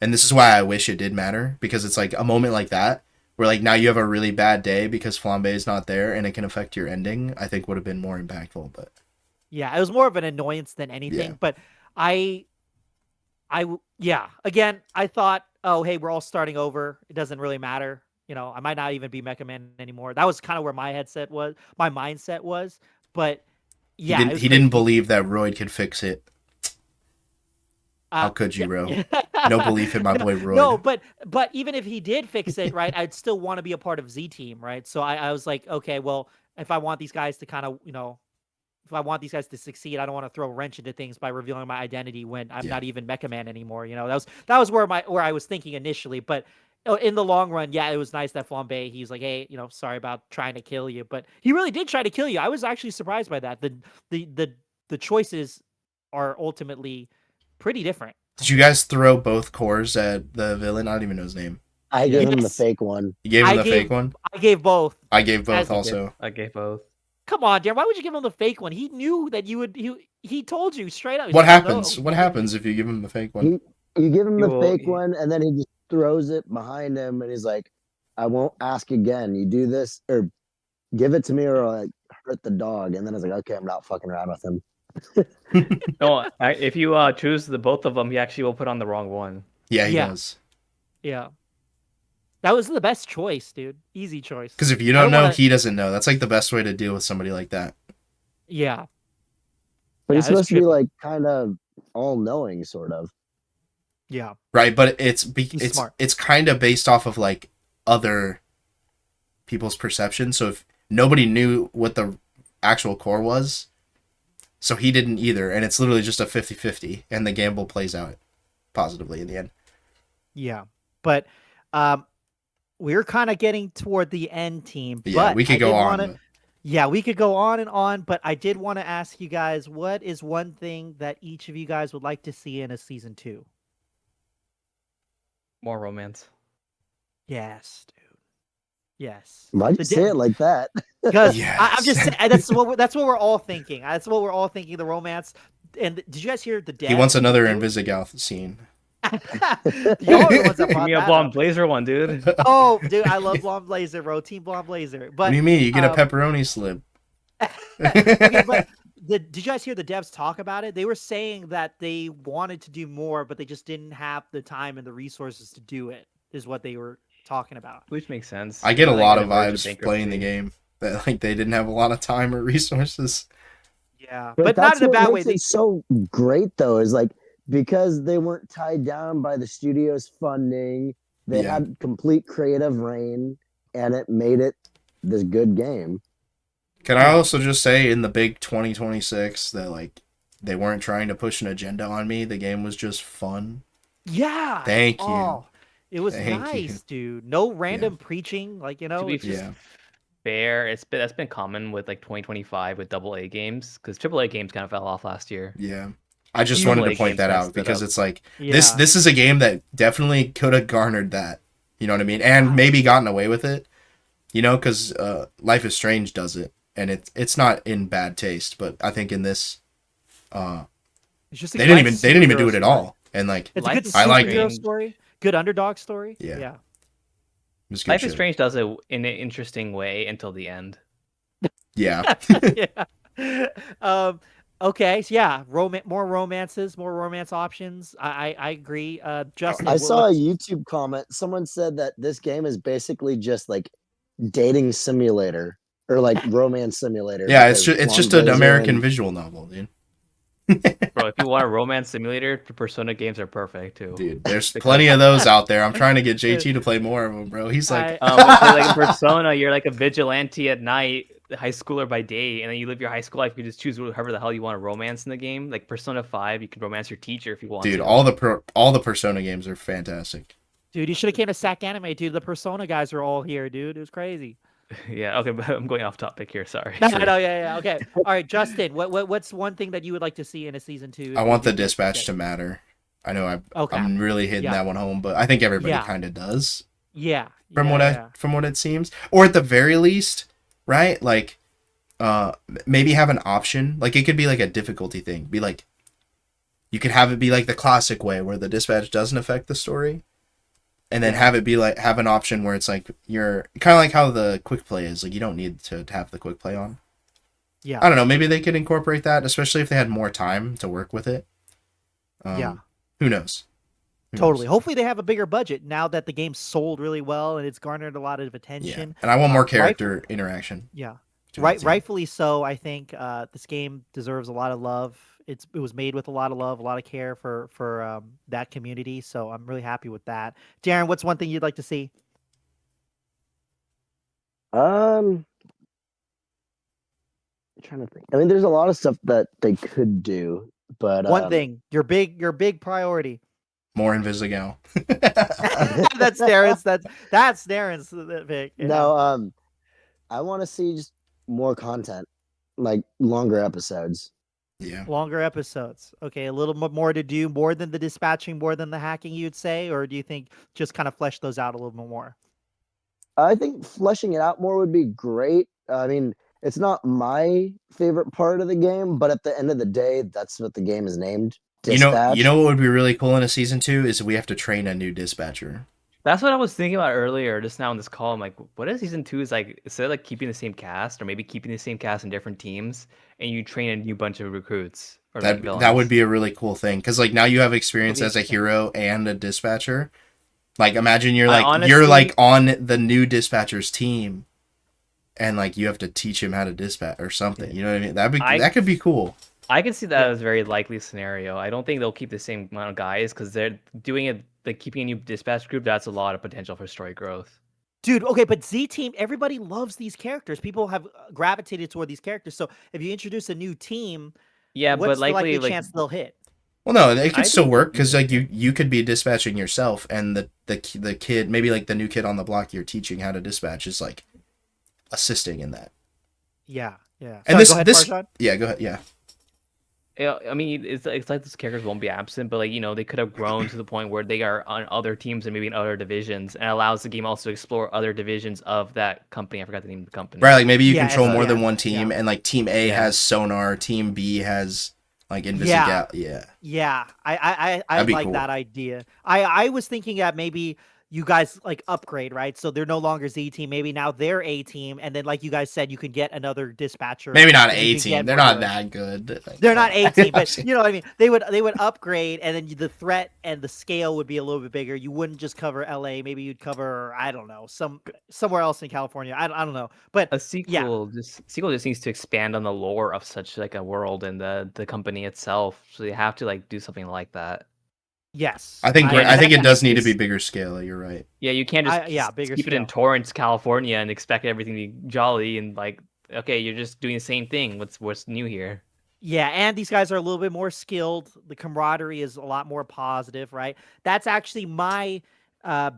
And this is why I wish it did matter, because it's like a moment like that where like now you have a really bad day because Flambe is not there and it can affect your ending, I think would have been more impactful. But Yeah, it was more of an annoyance than anything. Yeah. But yeah. Again, I thought, oh, hey, we're all starting over. It doesn't really matter. I might not even be Mecha Man anymore. That was kind of where my mindset was. But he yeah, it didn't was he didn't crazy. believe that Royd could fix it. How could you, bro? No belief in my boy Royd. No, but even if he did fix it, right, I'd still want to be a part of Z Team, right? So I was like, okay, well, if I want these guys to kind of, if I want these guys to succeed, I don't want to throw a wrench into things by revealing my identity when I'm not even Mecha Man anymore. That was where I was thinking initially. But in the long run, yeah, it was nice that Flambe, he was like, hey, sorry about trying to kill you, but he really did try to kill you. I was actually surprised by that. The choices are ultimately pretty different. Did you guys throw both cores at the villain? I don't even know his name. I gave him the Yes. fake one. You gave him the fake one? I gave both. I gave both As- also. I gave both. Come on, Darren. Why would you give him the fake one? He knew that you would. He told you straight up. He's What like, "No." happens? What happens if you give him the fake one? You give him You the will- fake one, and then he just throws it behind him, and he's like, "I won't ask again. You do this, or give it to me, or I'll, like, hurt the dog." And then I was like, "Okay, I'm not fucking around with him." No, if you choose the both of them, he actually will put on the wrong one. Yeah, he Yeah. does. Yeah, that was the best choice, dude. Easy choice. Because if you don't know, he doesn't know. That's like the best way to deal with somebody like that. Yeah, But Yeah, he's it was supposed to be trippy. like kind of all knowing, sort of. yeah, Right, but it's smart. it's kind of based off of like other people's perception. So if nobody knew what the actual core was, so he didn't either, and it's literally just a 50-50, and the gamble plays out positively in the end. yeah. But we're kind of getting toward the end, team. But yeah, but we could I go did on. wanna- Yeah, we could go on and on, but I did want to ask you guys, what is one thing that each of you guys would like to see in a season 2? More romance. Yes, dude. Yes. Why'd The you say it like that? Because Yes. I'm just saying, that's what we're all thinking. That's what we're all thinking. The romance. And did you guys hear the dev? He wants another Invisigal scene. Y'all are the ones that Give brought me a that blonde up. blazer one, dude. Oh, dude, I love Blonde Blazer, bro. Team Blonde Blazer. But What do you mean? You get a um, pepperoni slip. okay, but did you guys hear the devs talk about it? They were saying that they wanted to do more, but they just didn't have the time and the resources to do it. Is what they were talking about. Which makes sense. I get a They're, lot on of the verge vibes playing the bankruptcy. game that like they didn't have a lot of time or resources. Yeah, But but not that's in a what bad way. makes it so great, though, is like because they weren't tied down by the studio's funding, they Yeah. had complete creative reign, and it made it this good game. Can I also just say in the big 2026 that like they weren't trying to push an agenda on me. The game was just fun. Yeah. Thank you. Oh, it was Thank nice, dude. No random Yeah. preaching, like To be it's just Yeah. fair, that's been common with like 2025 with AA games because AAA games kind of fell off last year. Yeah. I just You- wanted AAA to point games that kinda out stood because up. it's like yeah. this is a game that definitely could have garnered that. You know what I mean? And maybe gotten away with it. You know, because Life is Strange does it, and it's not in bad taste. But I think in this, It's just a they good didn't even do superhero it at story. all. And like It's Life a good is I liked superhero it. story, good underdog story. Yeah. Yeah. It was good Life is shit. Strange does it in an interesting way until the end. Yeah. Yeah. Okay. So yeah, more romances, more romance options. I agree. Justin, I saw a what's- YouTube comment. Someone said that this game is basically just like dating simulator or like romance simulator. Yeah, it's because just Blonde an American Blazer visual novel, dude. Bro, if you want a romance simulator, the Persona games are perfect too. Dude, there's Because- plenty of those out there. I'm trying to get JT to play more of them, bro. He's like, But say, like in Persona, you're like a vigilante at night, a high schooler by day, and then you live your high school life. You just choose whoever the hell you want to romance in the game. Like Persona 5, you can romance your teacher if you want dude, to. all the Persona games are fantastic. dude, you should have came to Sac Anime, dude. The Persona guys are all here, dude. It was crazy. Yeah, okay, but I'm going off topic here. Sorry. No, Sure. no, yeah. Okay. All right, Justin, what's one thing that you would like to see in a season 2? I want the dispatch to matter. I know Okay. I'm really hitting Yeah. that one home, but I think everybody Yeah. kind of does Yeah. from yeah. what it seems, or at the very least, right? Like, maybe have an option. Like it could be like a difficulty thing. Be like, you could have it be like the classic way where the dispatch doesn't affect the story, and then have it be like have an option where it's like you're kind of like how the quick play is. Like you don't need to have the quick play on. Yeah. I don't know. Maybe they could incorporate that, especially if they had more time to work with it. Yeah. Who knows? Who Totally. knows? Hopefully they have a bigger budget now that the game sold really well and it's garnered a lot of Yeah. attention. And I want more character interaction. Yeah. between the team. Rightfully so. I think this game deserves a lot of love. It was made with a lot of love, a lot of care for that community. So I'm really happy with that. Darren, what's one thing you'd like to see? I'm trying to think. I mean, there's a lot of stuff that they could do, but One thing, your big priority. More Invisigal. That's Darren's. That's Darren's pick. Yeah. no, I want to see just more content, like longer episodes. Yeah. Longer episodes. Okay, a little more to do, more than the dispatching, more than the hacking, you'd say, or do you think just kind of flesh those out a little bit more? I think fleshing it out more would be great. I mean, it's not my favorite part of the game, but at the end of the day, that's what the game is named. Dispatch. You know what would be really cool in a season 2 is we have to train a new dispatcher. That's what I was thinking about earlier, just now in this call. I'm like, what if season 2 is like, instead of like keeping the same cast, or maybe keeping the same cast in different teams, and you train a new bunch of recruits or like That would villains? be a really cool thing because like now you have experience as a hero and a dispatcher. Like imagine you're like on the new dispatcher's team, and like you have to teach him how to dispatch or something. You know what I mean? That could be cool. I can see that as a very likely scenario. I don't think they'll keep the same amount of guys because they're doing it, like keeping a new dispatch group. That's a lot of potential for story growth. Dude, okay, but Z Team, everybody loves these characters. People have gravitated toward these characters. So if you introduce a new team, Yeah, what's but the likely likely like chance they'll hit? Well, no, it could I still think- work because like you could be dispatching yourself, and the kid, maybe like the new kid on the block you're teaching how to dispatch is like assisting in that. Yeah, yeah. And Sorry, this go ahead, Farshad. yeah, go ahead, yeah. Yeah, I mean, it's like those characters won't be absent, but like they could have grown to the point where they are on other teams and maybe in other divisions, and allows the game also to explore other divisions of that company. I forgot the name of the company. Right, like maybe you Yeah, control more than yeah, one team, and like team A Yeah. has sonar, team B has like Invisigal. Yeah. Yeah, I That'd be like cool. that idea. I was thinking that maybe you guys like upgrade, right? So they're no longer Z Team. Maybe now they're A Team, and then like you guys said, you can get another dispatcher. Maybe not and you A can team. get They're more not heroes. that good. Like, They're not A Team, but you know what I mean. They would upgrade, and then the threat and the scale would be a little bit bigger. You wouldn't just cover LA. Maybe you'd cover, I don't know, somewhere else in California. I don't know, but A sequel just needs to expand on the lore of such like a world and the company itself. So they have to like do something like that. yes, I think I it does need to be it's- bigger scale. You're right. Yeah, you can't just bigger keep it in scale. Torrance, California, and expect everything to be jolly and like, okay, you're just doing the same thing. What's new here? Yeah, and these guys are a little bit more skilled. The camaraderie is a lot more positive, right? That's actually my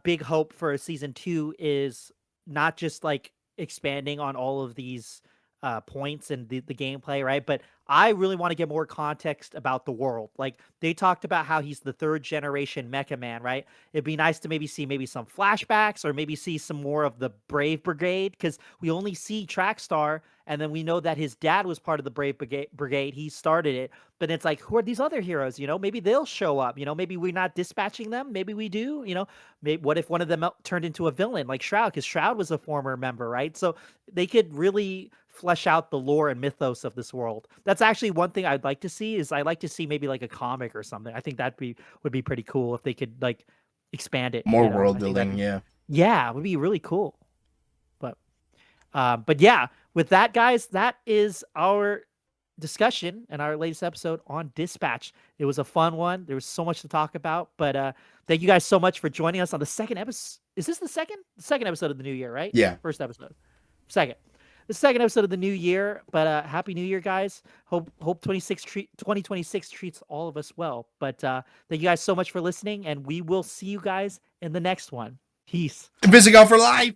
big hope for season 2 is not just like expanding on all of these points and the gameplay, right? But I really want to get more context about the world. Like they talked about how he's the 3rd generation Mecha Man, right? It'd be nice to maybe see some flashbacks or maybe see some more of the Brave Brigade because we only see Trackstar. And then we know that his dad was part of the Brave Brigade. He started it. But it's like, who are these other heroes? Maybe they'll show up. Maybe we're not dispatching them. Maybe we do. Maybe what if one of them turned into a villain like Shroud? Because Shroud was a former member, right? So they could really flesh out the lore and mythos of this world. That's actually one thing I'd like to see. Is I'd like to see maybe like a comic or something. I think would be pretty cool if they could like expand it. More I world think that'd building. be- Yeah. Yeah, it would be really cool. But yeah, with that, guys, that is our discussion and our latest episode on Dispatch. It was a fun one. There was so much to talk about. But thank you guys so much for joining us on the second episode. Is this the second? The second episode of the new year, right? Yeah. First episode. Second. The second episode of the new year. But Happy New Year, guys. Hope 2026 treats all of us well. But thank you guys so much for listening, and we will see you guys in the next one. Peace. Invisigal for life.